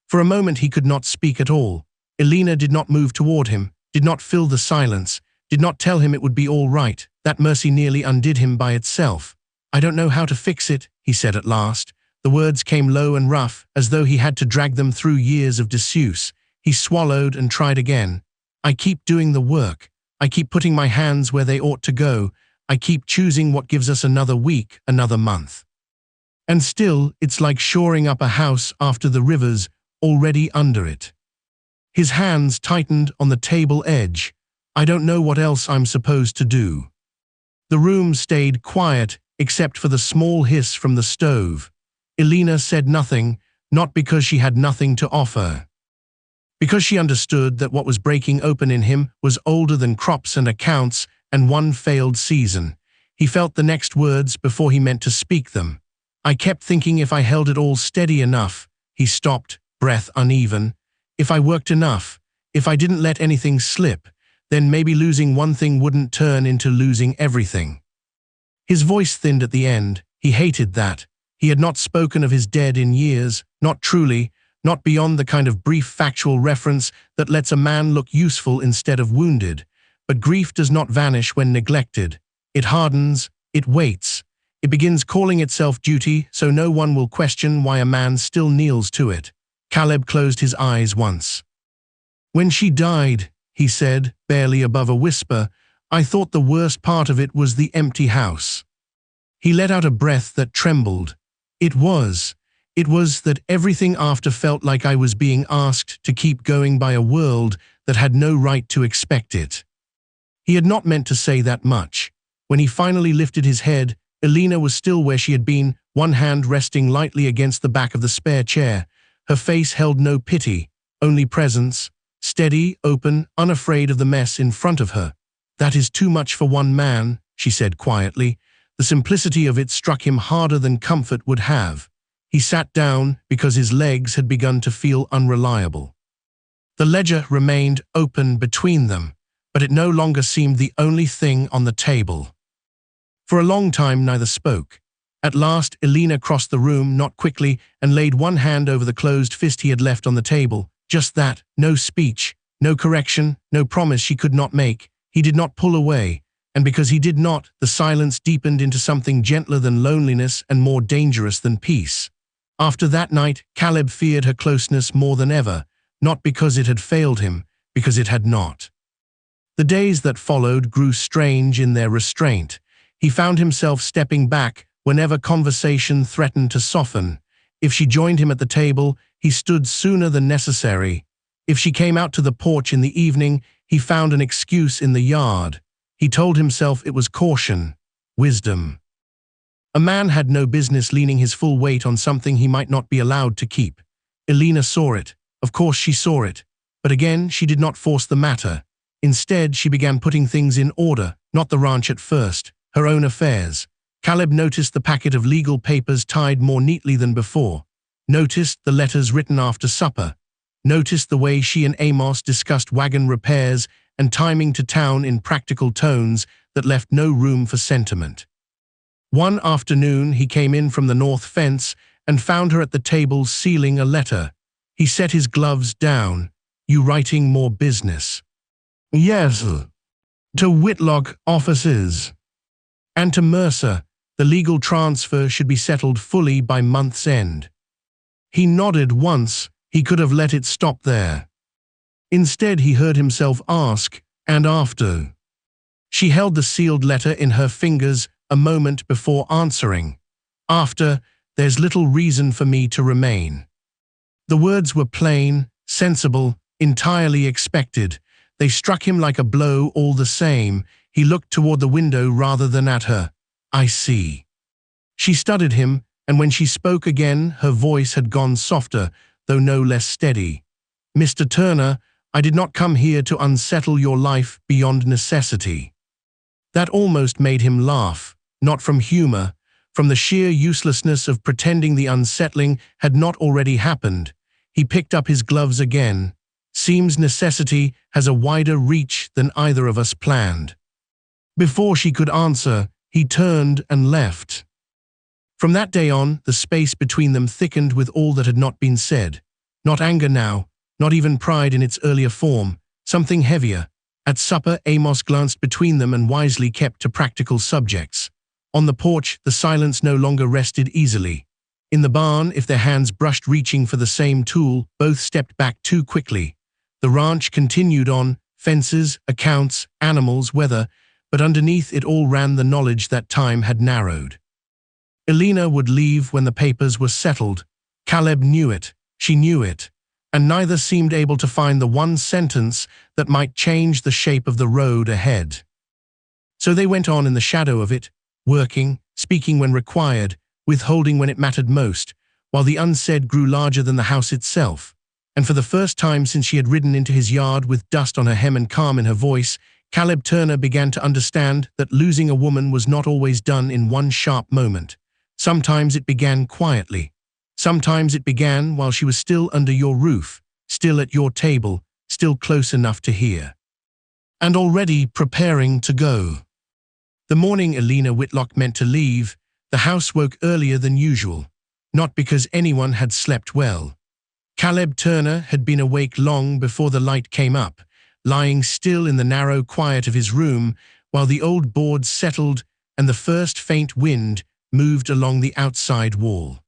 For a moment he could not speak at all. Elena did not move toward him, did not fill the silence, did not tell him it would be all right. That mercy nearly undid him by itself. "I don't know how to fix it," he said at last. The words came low and rough, as though he had to drag them through years of disuse. He swallowed and tried again. "I keep doing the work. I keep putting my hands where they ought to go. I keep choosing what gives us another week, another month. And still, it's like shoring up a house after the river's already under it." His hands tightened on the table edge. "I don't know what else I'm supposed to do." The room stayed quiet, except for the small hiss from the stove. Elena said nothing, not because she had nothing to offer. Because she understood that what was breaking open in him was older than crops and accounts and one failed season. He felt the next words before he meant to speak them. "I kept thinking if I held it all steady enough," he stopped, breath uneven. "If I worked enough, if I didn't let anything slip, then maybe losing one thing wouldn't turn into losing everything." His voice thinned at the end. He hated that. He had not spoken of his dead in years, not truly, not beyond the kind of brief factual reference that lets a man look useful instead of wounded. But grief does not vanish when neglected. It hardens, it waits. It begins calling itself duty, so no one will question why a man still kneels to it. Caleb closed his eyes once. "When she died," he said, barely above a whisper, "I thought the worst part of it was the empty house." He let out a breath that trembled. It was that everything after felt like I was being asked to keep going by a world that had no right to expect it. He had not meant to say that much. When he finally lifted his head, Elena was still where she had been, one hand resting lightly against the back of the spare chair. Her face held no pity, only presence, steady, open, unafraid of the mess in front of her. "That is too much for one man," she said quietly. The simplicity of it struck him harder than comfort would have. He sat down because his legs had begun to feel unreliable. The ledger remained open between them, but it no longer seemed the only thing on the table. For a long time neither spoke. At last Elena crossed the room, not quickly, and laid one hand over the closed fist he had left on the table. Just that, no speech, no correction, no promise she could not make. He did not pull away, and because he did not, the silence deepened into something gentler than loneliness and more dangerous than peace. After that night, Caleb feared her closeness more than ever, not because it had failed him, because it had not. The days that followed grew strange in their restraint. He found himself stepping back whenever conversation threatened to soften. If she joined him at the table, he stood sooner than necessary. If she came out to the porch in the evening, he found an excuse in the yard. He told himself it was caution, wisdom. A man had no business leaning his full weight on something he might not be allowed to keep. Elena saw it. Of course she saw it. But again, she did not force the matter. Instead, she began putting things in order, not the ranch at first, her own affairs. Caleb noticed the packet of legal papers tied more neatly than before. Noticed the letters written after supper. Noticed the way she and Amos discussed wagon repairs and timing to town in practical tones that left no room for sentiment. One afternoon he came in from the north fence and found her at the table sealing a letter. He set his gloves down. "You writing more business?" "Yes, to Whitlock offices. And to Mercer. The legal transfer should be settled fully by month's end." He nodded once. He could have let it stop there. Instead he heard himself ask, "And after?" She held the sealed letter in her fingers a moment before answering. "After, there's little reason for me to remain." The words were plain, sensible, entirely expected. They struck him like a blow all the same. He looked toward the window rather than at her. "I see." She studied him, and when she spoke again, her voice had gone softer, though no less steady. "Mr. Turner, I did not come here to unsettle your life beyond necessity." That almost made him laugh, not from humor, From the sheer uselessness of pretending the unsettling had not already happened, he picked up his gloves again. Seems necessity has a wider reach than either of us planned. Before she could answer, he turned and left. From that day on, the space between them thickened with all that had not been said. Not anger now, not even pride in its earlier form, something heavier. At supper, Amos glanced between them and wisely kept to practical subjects. On the porch, the silence no longer rested easily. In the barn, if their hands brushed reaching for the same tool, both stepped back too quickly. The ranch continued on, fences, accounts, animals, weather, but underneath it all ran the knowledge that time had narrowed. Elena would leave when the papers were settled. Caleb knew it, she knew it, and neither seemed able to find the one sentence that might change the shape of the road ahead. So they went on in the shadow of it, working, speaking when required, withholding when it mattered most, while the unsaid grew larger than the house itself. And for the first time since she had ridden into his yard with dust on her hem and calm in her voice, Caleb Turner began to understand that losing a woman was not always done in one sharp moment. Sometimes it began quietly. Sometimes it began while she was still under your roof, still at your table, still close enough to hear. And already preparing to go. The morning Elena Whitlock meant to leave, the house woke earlier than usual, not because anyone had slept well. Caleb Turner had been awake long before the light came up, lying still in the narrow quiet of his room while the old boards settled and the first faint wind moved along the outside wall.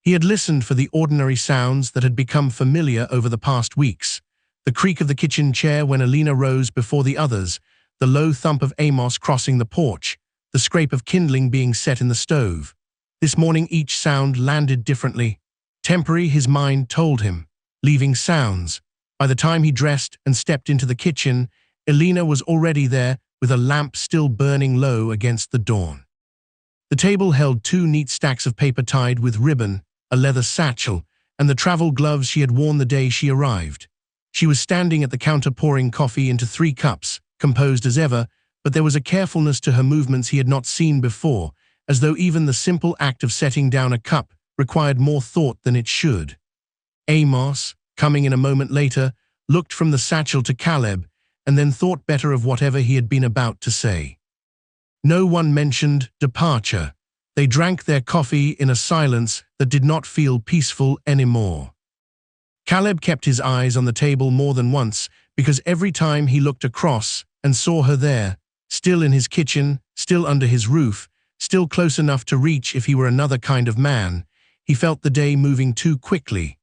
He had listened for the ordinary sounds that had become familiar over the past weeks, the creak of the kitchen chair when Elena rose before the others, the low thump of Amos crossing the porch, the scrape of kindling being set in the stove. This morning each sound landed differently. Temporary, his mind told him, leaving sounds. By the time he dressed and stepped into the kitchen, Elena was already there with a lamp still burning low against the dawn. The table held 2 neat stacks of paper tied with ribbon, a leather satchel, and the travel gloves she had worn the day she arrived. She was standing at the counter pouring coffee into 3 cups, composed as ever, but there was a carefulness to her movements he had not seen before, as though even the simple act of setting down a cup required more thought than it should. Amos, coming in a moment later, looked from the satchel to Caleb, and then thought better of whatever he had been about to say. No one mentioned departure. They drank their coffee in a silence that did not feel peaceful anymore. Caleb kept his eyes on the table more than once, because every time he looked across and saw her there, still in his kitchen, still under his roof, still close enough to reach if he were another kind of man, he felt the day moving too quickly.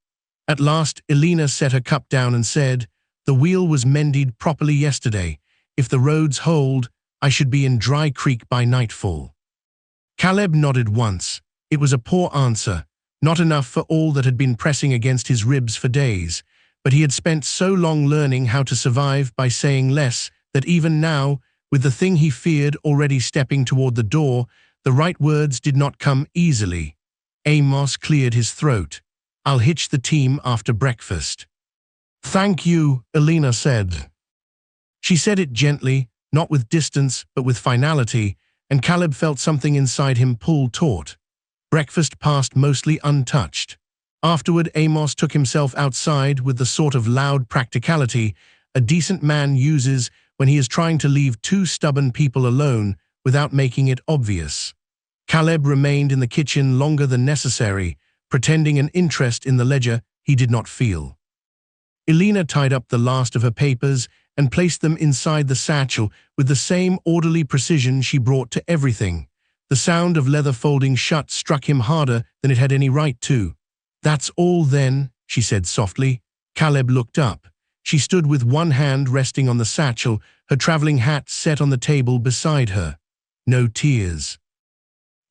At last, Elena set her cup down and said, "The wheel was mended properly yesterday. If the roads hold, I should be in Dry Creek by nightfall." Caleb nodded once. It was a poor answer, not enough for all that had been pressing against his ribs for days, but he had spent so long learning how to survive by saying less that even now, with the thing he feared already stepping toward the door, the right words did not come easily. Amos cleared his throat. "I'll hitch the team after breakfast." "Thank you," Elena said. She said it gently, not with distance but with finality, and Caleb felt something inside him pull taut. Breakfast passed mostly untouched. Afterward, Amos took himself outside with the sort of loud practicality a decent man uses when he is trying to leave 2 stubborn people alone without making it obvious. Caleb remained in the kitchen longer than necessary, pretending an interest in the ledger he did not feel. Elena tied up the last of her papers and placed them inside the satchel with the same orderly precision she brought to everything. The sound of leather folding shut struck him harder than it had any right to. "That's all then," she said softly. Caleb looked up. She stood with one hand resting on the satchel, her traveling hat set on the table beside her. No tears.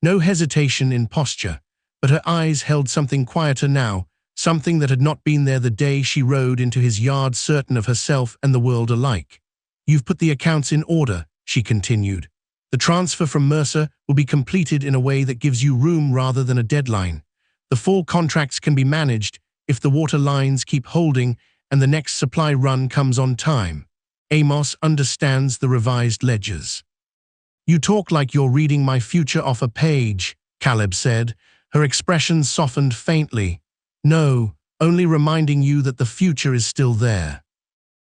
No hesitation in posture, but her eyes held something quieter now, something that had not been there the day she rode into his yard certain of herself and the world alike. "You've put the accounts in order," she continued. "The transfer from Mercer will be completed in a way that gives you room rather than a deadline. The fall contracts can be managed if the water lines keep holding and the next supply run comes on time. Amos understands the revised ledgers." "You talk like you're reading my future off a page," Caleb said. Her expression softened faintly. No, only reminding you that the future is still there.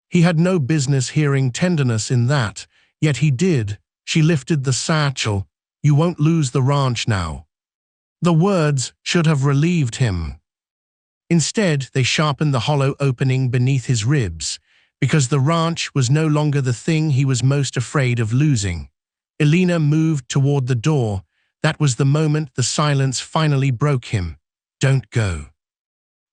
He had no business hearing tenderness in that, yet he did. She lifted the satchel. You won't lose the ranch now. The words should have relieved him. Instead, they sharpened the hollow opening beneath his ribs, because the ranch was no longer the thing he was most afraid of losing. Elena moved toward the door. That was the moment the silence finally broke him. Don't go.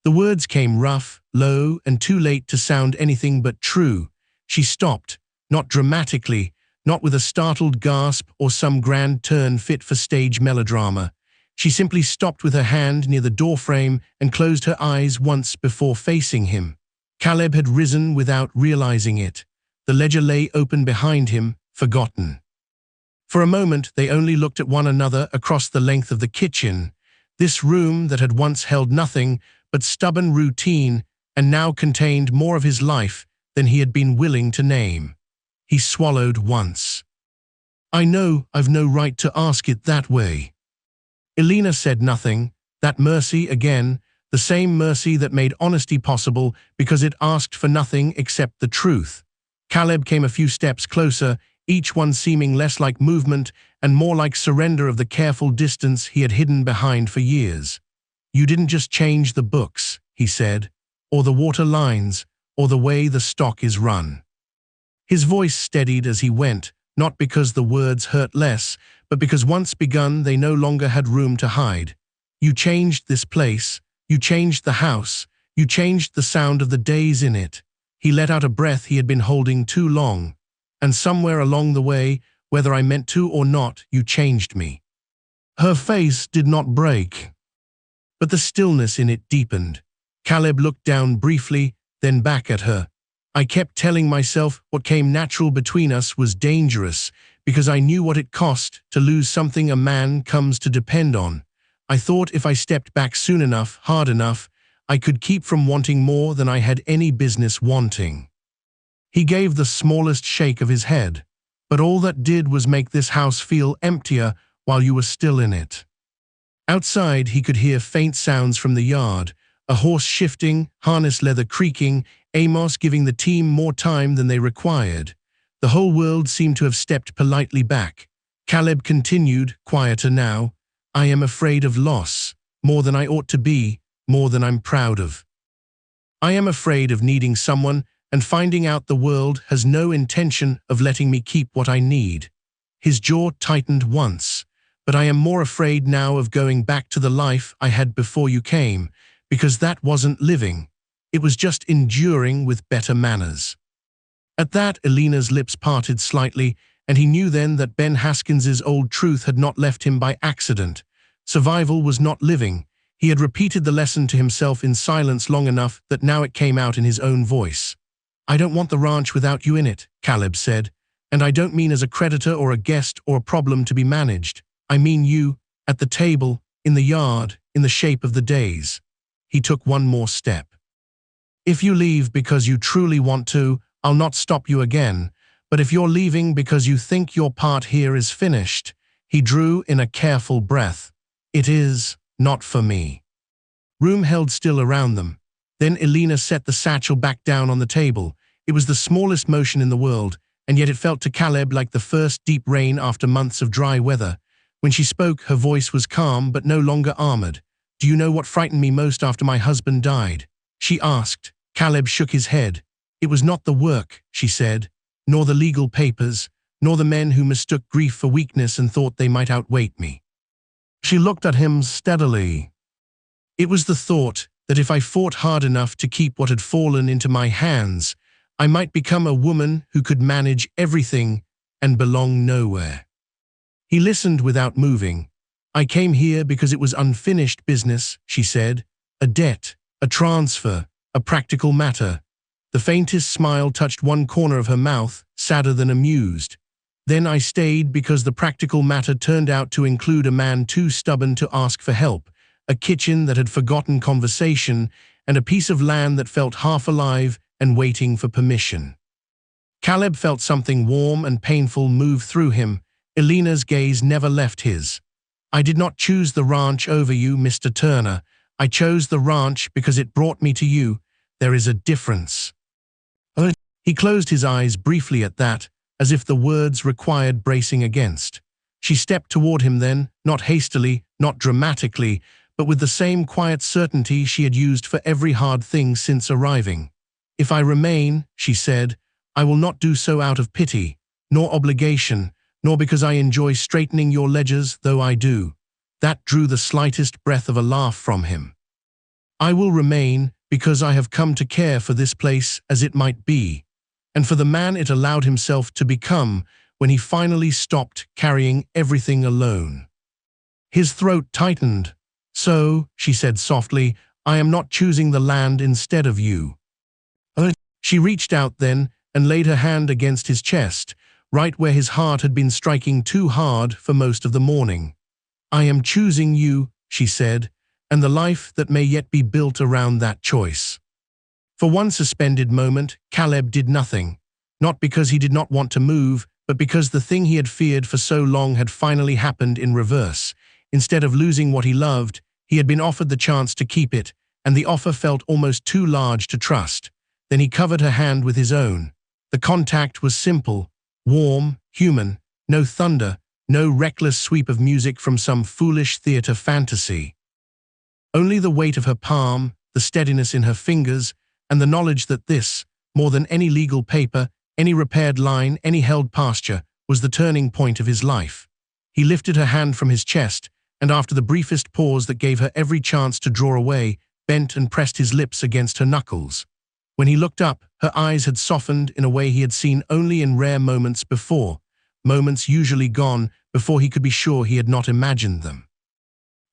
The words came rough, low, and too late to sound anything but true. She stopped, not dramatically, not with a startled gasp or some grand turn fit for stage melodrama. She simply stopped with her hand near the doorframe and closed her eyes once before facing him. Caleb had risen without realizing it. The ledger lay open behind him, forgotten. For a moment, they only looked at one another across the length of the kitchen. This room that had once held nothing but stubborn routine and now contained more of his life than he had been willing to name. He swallowed once. I know I've no right to ask it that way. Elena said nothing. That mercy again, the same mercy that made honesty possible because it asked for nothing except the truth. Caleb came a few steps closer, each one seeming less like movement and more like surrender of the careful distance he had hidden behind for years. You didn't just change the books, he said, or the water lines, or the way the stock is run. His voice steadied as he went, not because the words hurt less, but because once begun they no longer had room to hide. You changed this place, you changed the house, you changed the sound of the days in it. He let out a breath he had been holding too long. And somewhere along the way, whether I meant to or not, you changed me. Her face did not break, but the stillness in it deepened. Caleb looked down briefly, then back at her. I kept telling myself what came natural between us was dangerous, because I knew what it cost to lose something a man comes to depend on. I thought if I stepped back soon enough, hard enough, I could keep from wanting more than I had any business wanting. He gave the smallest shake of his head, but all that did was make this house feel emptier while you were still in it. Outside, he could hear faint sounds from the yard, a horse shifting, harness leather creaking, Amos giving the team more time than they required. The whole world seemed to have stepped politely back. Caleb continued, quieter now. I am afraid of loss, more than I ought to be, more than I'm proud of. I am afraid of needing someone and finding out the world has no intention of letting me keep what I need. His jaw tightened once, but I am more afraid now of going back to the life I had before you came, because that wasn't living. It was just enduring with better manners. At that, Elena's lips parted slightly, and he knew then that Ben Haskins's old truth had not left him by accident. Survival was not living. He had repeated the lesson to himself in silence long enough that now it came out in his own voice. I don't want the ranch without you in it, Caleb said, and I don't mean as a creditor or a guest or a problem to be managed. I mean you, at the table, in the yard, in the shape of the days. He took one more step. If you leave because you truly want to, I'll not stop you again, but if you're leaving because you think your part here is finished, he drew in a careful breath. It is not for me. Room held still around them. Then Elena set the satchel back down on the table. It was the smallest motion in the world, and yet it felt to Caleb like the first deep rain after months of dry weather. When she spoke, her voice was calm but no longer armored. Do you know what frightened me most after my husband died? She asked. Caleb shook his head. It was not the work, she said, nor the legal papers, nor the men who mistook grief for weakness and thought they might outweight me. She looked at him steadily. It was the thought that if I fought hard enough to keep what had fallen into my hands, I might become a woman who could manage everything and belong nowhere. He listened without moving. I came here because it was unfinished business, she said. A debt, a transfer, a practical matter. The faintest smile touched one corner of her mouth, sadder than amused. Then I stayed because the practical matter turned out to include a man too stubborn to ask for help, a kitchen that had forgotten conversation, and a piece of land that felt half alive and waiting for permission. Caleb felt something warm and painful move through him. Elena's gaze never left his. I did not choose the ranch over you, Mr. Turner. I chose the ranch because it brought me to you. There is a difference." He closed his eyes briefly at that, as if the words required bracing against. She stepped toward him then, not hastily, not dramatically, but with the same quiet certainty she had used for every hard thing since arriving. "If I remain," she said, "I will not do so out of pity, nor obligation, nor because I enjoy straightening your ledgers, though I do." That drew the slightest breath of a laugh from him. "I will remain because I have come to care for this place as it might be, and for the man it allowed himself to become when he finally stopped carrying everything alone." His throat tightened. "So," she said softly, "I am not choosing the land instead of you." She reached out then and laid her hand against his chest, right where his heart had been striking too hard for most of the morning. "I am choosing you," she said, "and the life that may yet be built around that choice." For one suspended moment, Caleb did nothing, not because he did not want to move, but because the thing he had feared for so long had finally happened in reverse. Instead of losing what he loved, he had been offered the chance to keep it, and the offer felt almost too large to trust. Then he covered her hand with his own. The contact was simple, warm, human, no thunder, no reckless sweep of music from some foolish theater fantasy. Only the weight of her palm, the steadiness in her fingers, and the knowledge that this, more than any legal paper, any repaired line, any held pasture, was the turning point of his life. He lifted her hand from his chest, and after the briefest pause that gave her every chance to draw away, bent and pressed his lips against her knuckles. When he looked up, her eyes had softened in a way he had seen only in rare moments before, moments usually gone before he could be sure he had not imagined them.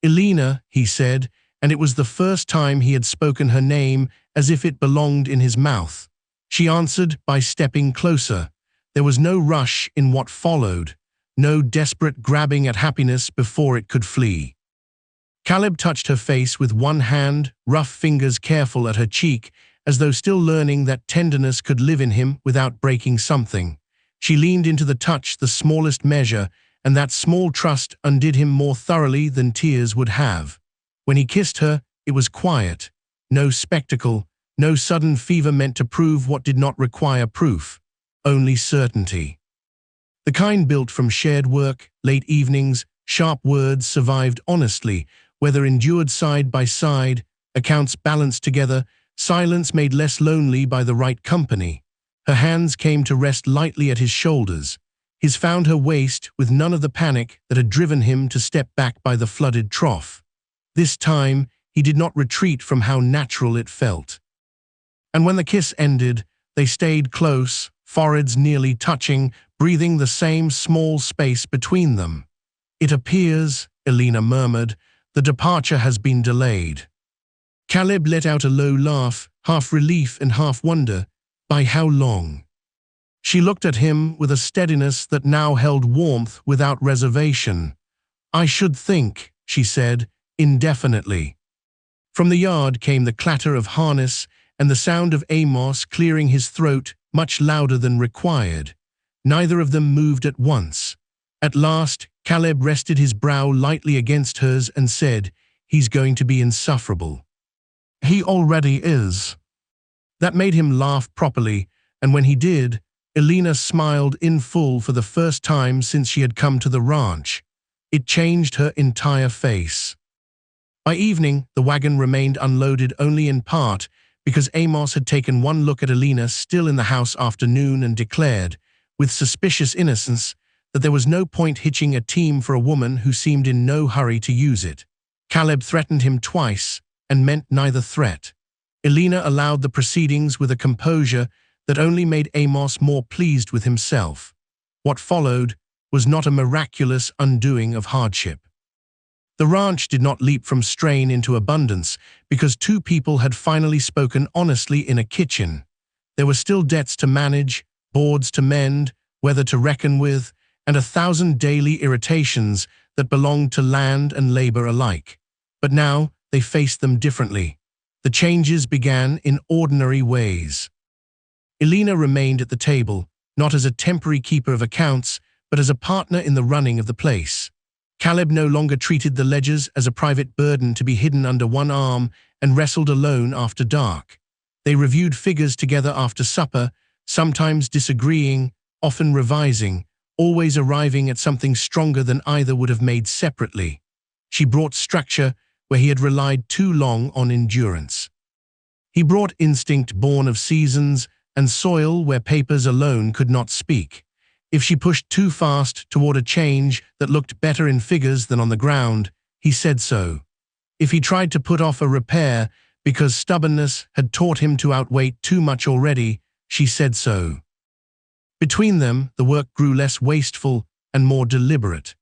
"Elena," he said, and it was the first time he had spoken her name as if it belonged in his mouth. She answered by stepping closer. There was no rush in what followed, no desperate grabbing at happiness before it could flee. Caleb touched her face with one hand, rough fingers careful at her cheek, as though still learning that tenderness could live in him without breaking something. She leaned into the touch the smallest measure, and that small trust undid him more thoroughly than tears would have. When he kissed her, it was quiet, no spectacle, no sudden fever meant to prove what did not require proof, only certainty. The kind built from shared work, late evenings, sharp words survived honestly, whether endured side by side, accounts balanced together, silence made less lonely by the right company. Her hands came to rest lightly at his shoulders. His found her waist with none of the panic that had driven him to step back by the flooded trough. This time, he did not retreat from how natural it felt. And when the kiss ended, they stayed close, foreheads nearly touching, breathing the same small space between them. "It appears," Elena murmured, "the departure has been delayed." Caleb let out a low laugh, half relief and half wonder. "By how long?" She looked at him with a steadiness that now held warmth without reservation. "I should think," she said, "indefinitely." From the yard came the clatter of harness and the sound of Amos clearing his throat, much louder than required. Neither of them moved at once. At last, Caleb rested his brow lightly against hers and said, "He's going to be insufferable." "He already is." That made him laugh properly, and when he did, Elena smiled in full for the first time since she had come to the ranch. It changed her entire face. By evening, the wagon remained unloaded only in part because Amos had taken one look at Elena still in the house after noon and declared, with suspicious innocence, that there was no point hitching a team for a woman who seemed in no hurry to use it. Caleb threatened him twice and meant neither threat. Elena allowed the proceedings with a composure that only made Amos more pleased with himself. What followed was not a miraculous undoing of hardship. The ranch did not leap from strain into abundance because two people had finally spoken honestly in a kitchen. There were still debts to manage, boards to mend, weather to reckon with, and 1,000 daily irritations that belonged to land and labor alike. But now they faced them differently. The changes began in ordinary ways. Elena remained at the table, not as a temporary keeper of accounts, but as a partner in the running of the place. Caleb no longer treated the ledgers as a private burden to be hidden under one arm and wrestled alone after dark. They reviewed figures together after supper, sometimes disagreeing, often revising, always arriving at something stronger than either would have made separately. She brought structure where he had relied too long on endurance. He brought instinct born of seasons and soil where papers alone could not speak. If she pushed too fast toward a change that looked better in figures than on the ground, he said so. If he tried to put off a repair because stubbornness had taught him to outweigh too much already, she said so. Between them, the work grew less wasteful and more deliberate.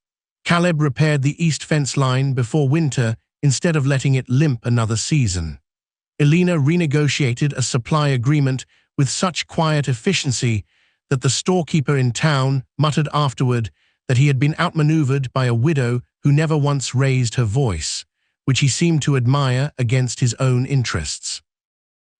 Caleb repaired the east fence line before winter instead of letting it limp another season. Elena renegotiated a supply agreement with such quiet efficiency that the storekeeper in town muttered afterward that he had been outmaneuvered by a widow who never once raised her voice, which he seemed to admire against his own interests.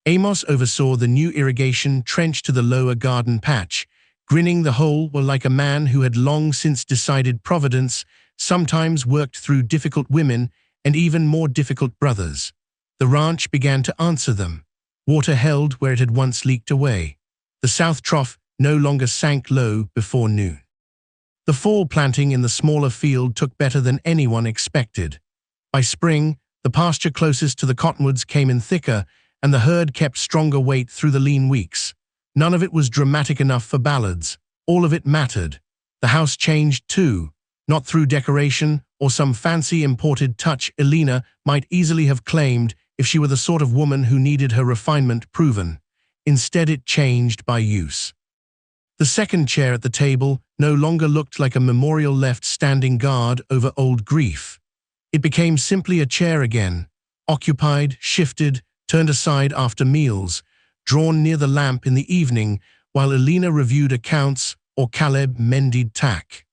Amos oversaw the new irrigation trench to the lower garden patch, grinning the whole while like a man who had long since decided Providence sometimes worked through difficult women and even more difficult brothers. The ranch began to answer them. Water held where it had once leaked away. The south trough no longer sank low before noon. The fall planting in the smaller field took better than anyone expected. By spring, the pasture closest to the cottonwoods came in thicker, and the herd kept stronger weight through the lean weeks. None of it was dramatic enough for ballads. All of it mattered. The house changed too, not through decoration or some fancy imported touch Elena might easily have claimed if she were the sort of woman who needed her refinement proven. Instead, it changed by use. The second chair at the table no longer looked like a memorial left standing guard over old grief. It became simply a chair again, occupied, shifted, turned aside after meals, drawn near the lamp in the evening while Elena reviewed accounts or Caleb mended tack.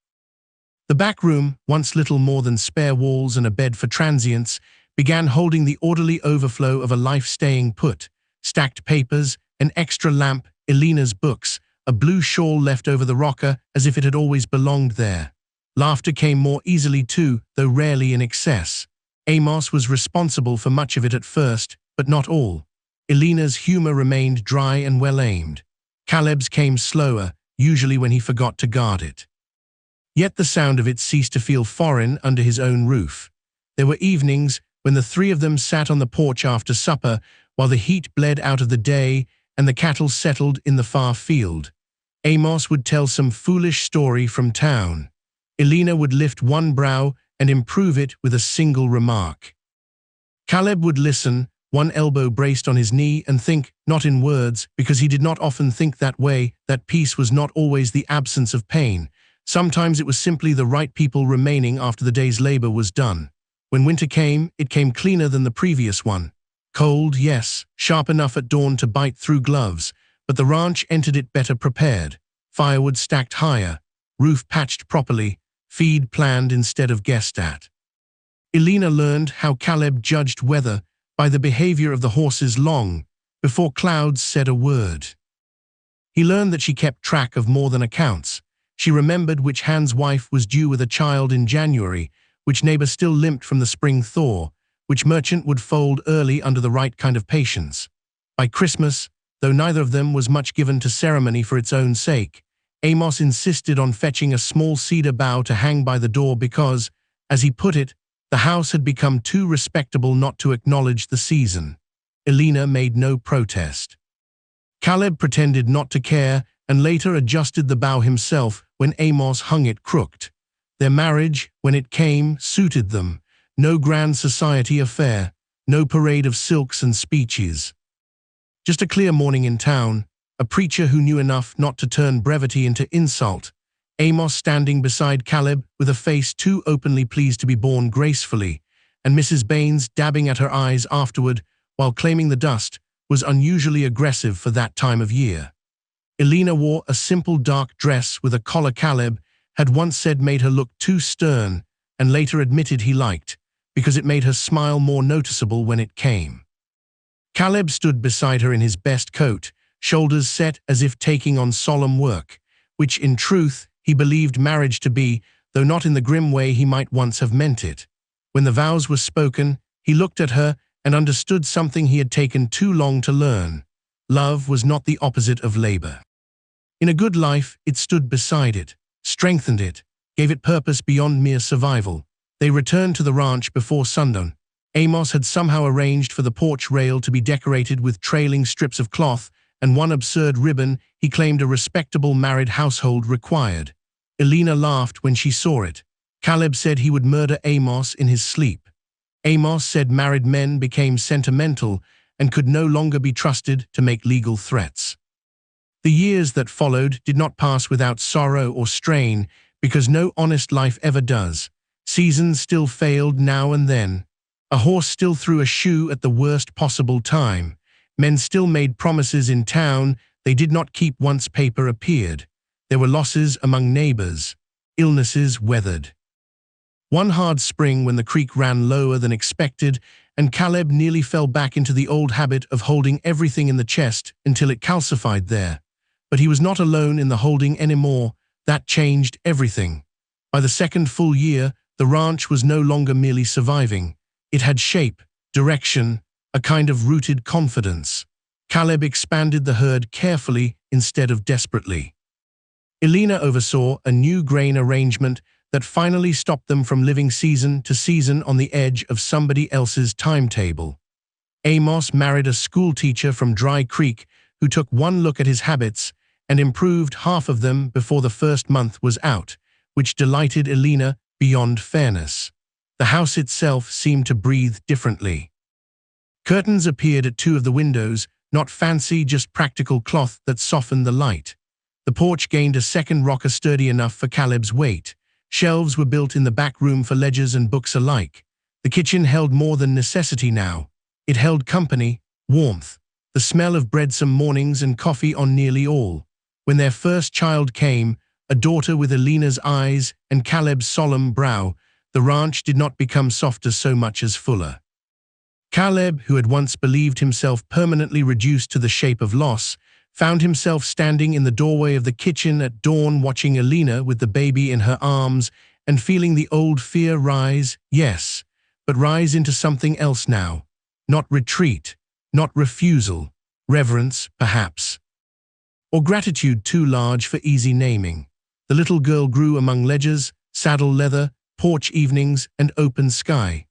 The back room, once little more than spare walls and a bed for transients, began holding the orderly overflow of a life staying put, stacked papers, an extra lamp, Elena's books, a blue shawl left over the rocker as if it had always belonged there. Laughter came more easily too, though rarely in excess. Amos was responsible for much of it at first, but not all. Elena's humor remained dry and well-aimed. Caleb's came slower, usually when he forgot to guard it. Yet the sound of it ceased to feel foreign under his own roof. There were evenings when the three of them sat on the porch after supper while the heat bled out of the day and the cattle settled in the far field. Amos would tell some foolish story from town. Elena would lift one brow and improve it with a single remark. Caleb would listen, one elbow braced on his knee, and think, not in words, because he did not often think that way, that peace was not always the absence of pain. Sometimes it was simply the right people remaining after the day's labor was done. When winter came, it came cleaner than the previous one. Cold, yes, sharp enough at dawn to bite through gloves, but the ranch entered it better prepared. Firewood stacked higher, roof patched properly, feed planned instead of guessed at. Elena learned how Caleb judged weather by the behavior of the horses long before clouds said a word. He learned that she kept track of more than accounts. She remembered which Han's wife was due with a child in January, which neighbor still limped from the spring thaw, which merchant would fold early under the right kind of patience. By Christmas, though neither of them was much given to ceremony for its own sake, Amos insisted on fetching a small cedar bough to hang by the door because, as he put it, the house had become too respectable not to acknowledge the season. Elena made no protest. Caleb pretended not to care and later adjusted the bough himself when Amos hung it crooked. Their marriage, when it came, suited them. No grand society affair, no parade of silks and speeches. Just a clear morning in town, a preacher who knew enough not to turn brevity into insult, Amos standing beside Caleb with a face too openly pleased to be borne gracefully, and Mrs. Baines dabbing at her eyes afterward while claiming the dust was unusually aggressive for that time of year. Elena wore a simple dark dress with a collar Caleb had once said made her look too stern and later admitted he liked, because it made her smile more noticeable when it came. Caleb stood beside her in his best coat, shoulders set as if taking on solemn work, which in truth he believed marriage to be, though not in the grim way he might once have meant it. When the vows were spoken, he looked at her and understood something he had taken too long to learn. Love was not the opposite of labor. In a good life, it stood beside it, strengthened it, gave it purpose beyond mere survival. They returned to the ranch before sundown. Amos had somehow arranged for the porch rail to be decorated with trailing strips of cloth and one absurd ribbon he claimed a respectable married household required. Elena laughed when she saw it. Caleb said he would murder Amos in his sleep. Amos said married men became sentimental and could no longer be trusted to make legal threats. The years that followed did not pass without sorrow or strain, because no honest life ever does. Seasons still failed now and then. A horse still threw a shoe at the worst possible time. Men still made promises in town they did not keep once paper appeared. There were losses among neighbors, illnesses weathered. One hard spring when the creek ran lower than expected, and Caleb nearly fell back into the old habit of holding everything in the chest until it calcified there. But he was not alone in the holding anymore. That changed everything. By the second full year, the ranch was no longer merely surviving. It had shape, direction, a kind of rooted confidence. Caleb expanded the herd carefully instead of desperately. Elena oversaw a new grain arrangement that finally stopped them from living season to season on the edge of somebody else's timetable. Amos married a schoolteacher from Dry Creek who took one look at his habits and improved half of them before the first month was out, which delighted Elena beyond fairness. The house itself seemed to breathe differently. Curtains appeared at 2 of the windows, not fancy, just practical cloth that softened the light. The porch gained a second rocker sturdy enough for Caleb's weight. Shelves were built in the back room for ledgers and books alike. The kitchen held more than necessity now. It held company, warmth, the smell of bread some mornings and coffee on nearly all. When their first child came, a daughter with Elena's eyes and Caleb's solemn brow, the ranch did not become softer so much as fuller. Caleb, who had once believed himself permanently reduced to the shape of loss, found himself standing in the doorway of the kitchen at dawn watching Elena with the baby in her arms and feeling the old fear rise, yes, but rise into something else now. Not retreat, not refusal, reverence, perhaps. Or gratitude too large for easy naming. The little girl grew among ledgers, saddle leather, porch evenings, and open sky.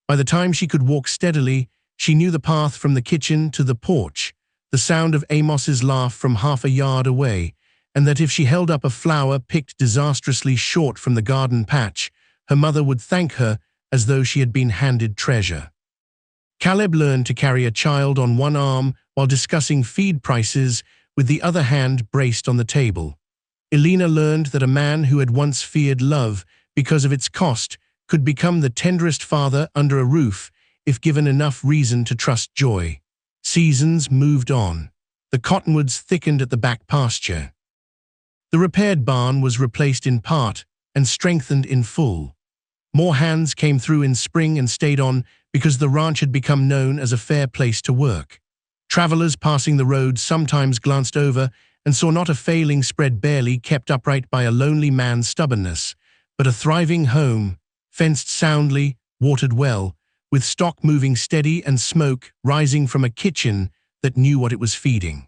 By the time she could walk steadily, she knew the path from the kitchen to the porch, the sound of Amos's laugh from half a yard away, and that if she held up a flower picked disastrously short from the garden patch, her mother would thank her as though she had been handed treasure. Caleb learned to carry a child on one arm while discussing feed prices with the other hand braced on the table. Elena learned that a man who had once feared love because of its cost could become the tenderest father under a roof if given enough reason to trust joy. Seasons moved on. The cottonwoods thickened at the back pasture. The repaired barn was replaced in part and strengthened in full. More hands came through in spring and stayed on because the ranch had become known as a fair place to work. Travelers passing the road sometimes glanced over and saw not a failing spread barely kept upright by a lonely man's stubbornness, but a thriving home, fenced soundly, watered well, with stock moving steady and smoke rising from a kitchen that knew what it was feeding.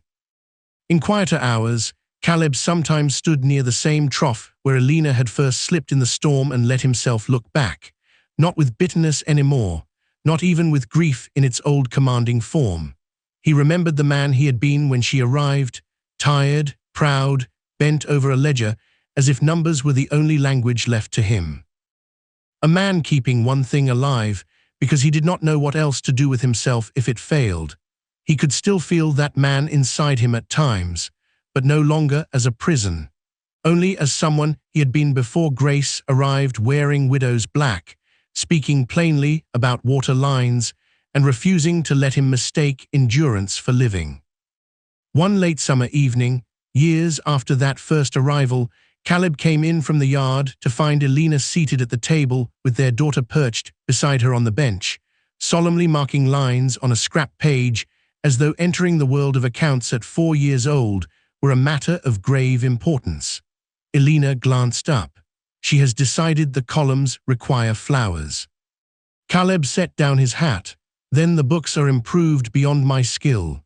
In quieter hours, Caleb sometimes stood near the same trough where Elena had first slipped in the storm and let himself look back, not with bitterness anymore, not even with grief in its old commanding form. He remembered the man he had been when she arrived, tired, proud, bent over a ledger, as if numbers were the only language left to him. A man keeping one thing alive because he did not know what else to do with himself if it failed. He could still feel that man inside him at times, but no longer as a prison, only as someone he had been before Grace arrived wearing widow's black, speaking plainly about water lines and refusing to let him mistake endurance for living. One late summer evening, years after that first arrival, Caleb came in from the yard to find Elena seated at the table with their daughter perched beside her on the bench, solemnly marking lines on a scrap page as though entering the world of accounts at 4 years old were a matter of grave importance. Elena glanced up. She has decided the columns require flowers. Caleb set down his hat. Then the books are improved beyond my skill.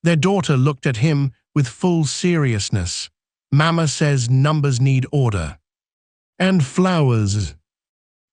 Their daughter looked at him with full seriousness. Mama says numbers need order. And flowers.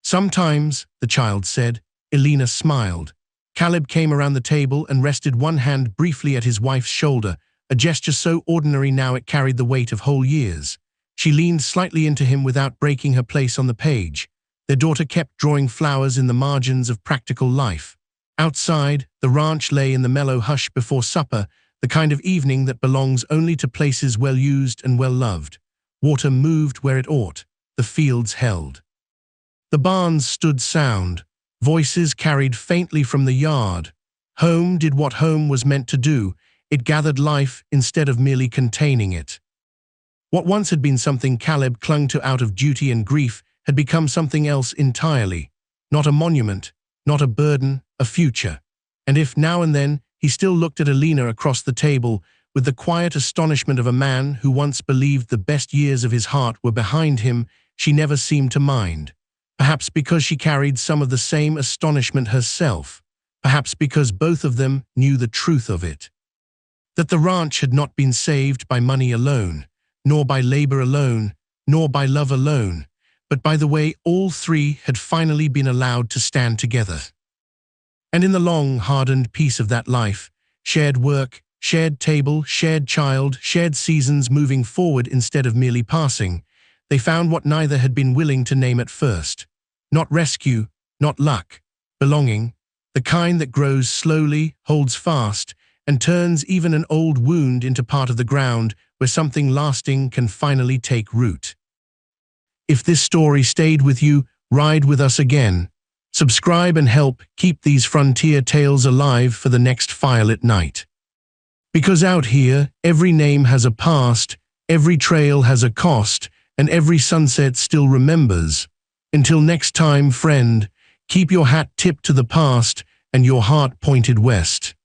Sometimes, the child said. Elena smiled. Caleb came around the table and rested one hand briefly at his wife's shoulder, a gesture so ordinary now it carried the weight of whole years. She leaned slightly into him without breaking her place on the page. Their daughter kept drawing flowers in the margins of practical life. Outside, the ranch lay in the mellow hush before supper, the kind of evening that belongs only to places well used and well loved. Water moved where it ought. The fields held. The barns stood sound. Voices carried faintly from the yard. Home did what home was meant to do. It gathered life instead of merely containing it. What once had been something Caleb clung to out of duty and grief had become something else entirely. Not a monument, not a burden, a future. And if now and then he still looked at Elena across the table with the quiet astonishment of a man who once believed the best years of his heart were behind him, she never seemed to mind. Perhaps because she carried some of the same astonishment herself. Perhaps because both of them knew the truth of it. That the ranch had not been saved by money alone, nor by labor alone, nor by love alone, but by the way all three had finally been allowed to stand together. And in the long, hardened peace of that life, shared work, shared table, shared child, shared seasons moving forward instead of merely passing, they found what neither had been willing to name at first. Not rescue, not luck, belonging, the kind that grows slowly, holds fast, and turns even an old wound into part of the ground where something lasting can finally take root. If this story stayed with you, ride with us again. Subscribe and help keep these frontier tales alive for the next firelit night. Because out here, every name has a past, every trail has a cost, and every sunset still remembers. Until next time, friend, keep your hat tipped to the past and your heart pointed west.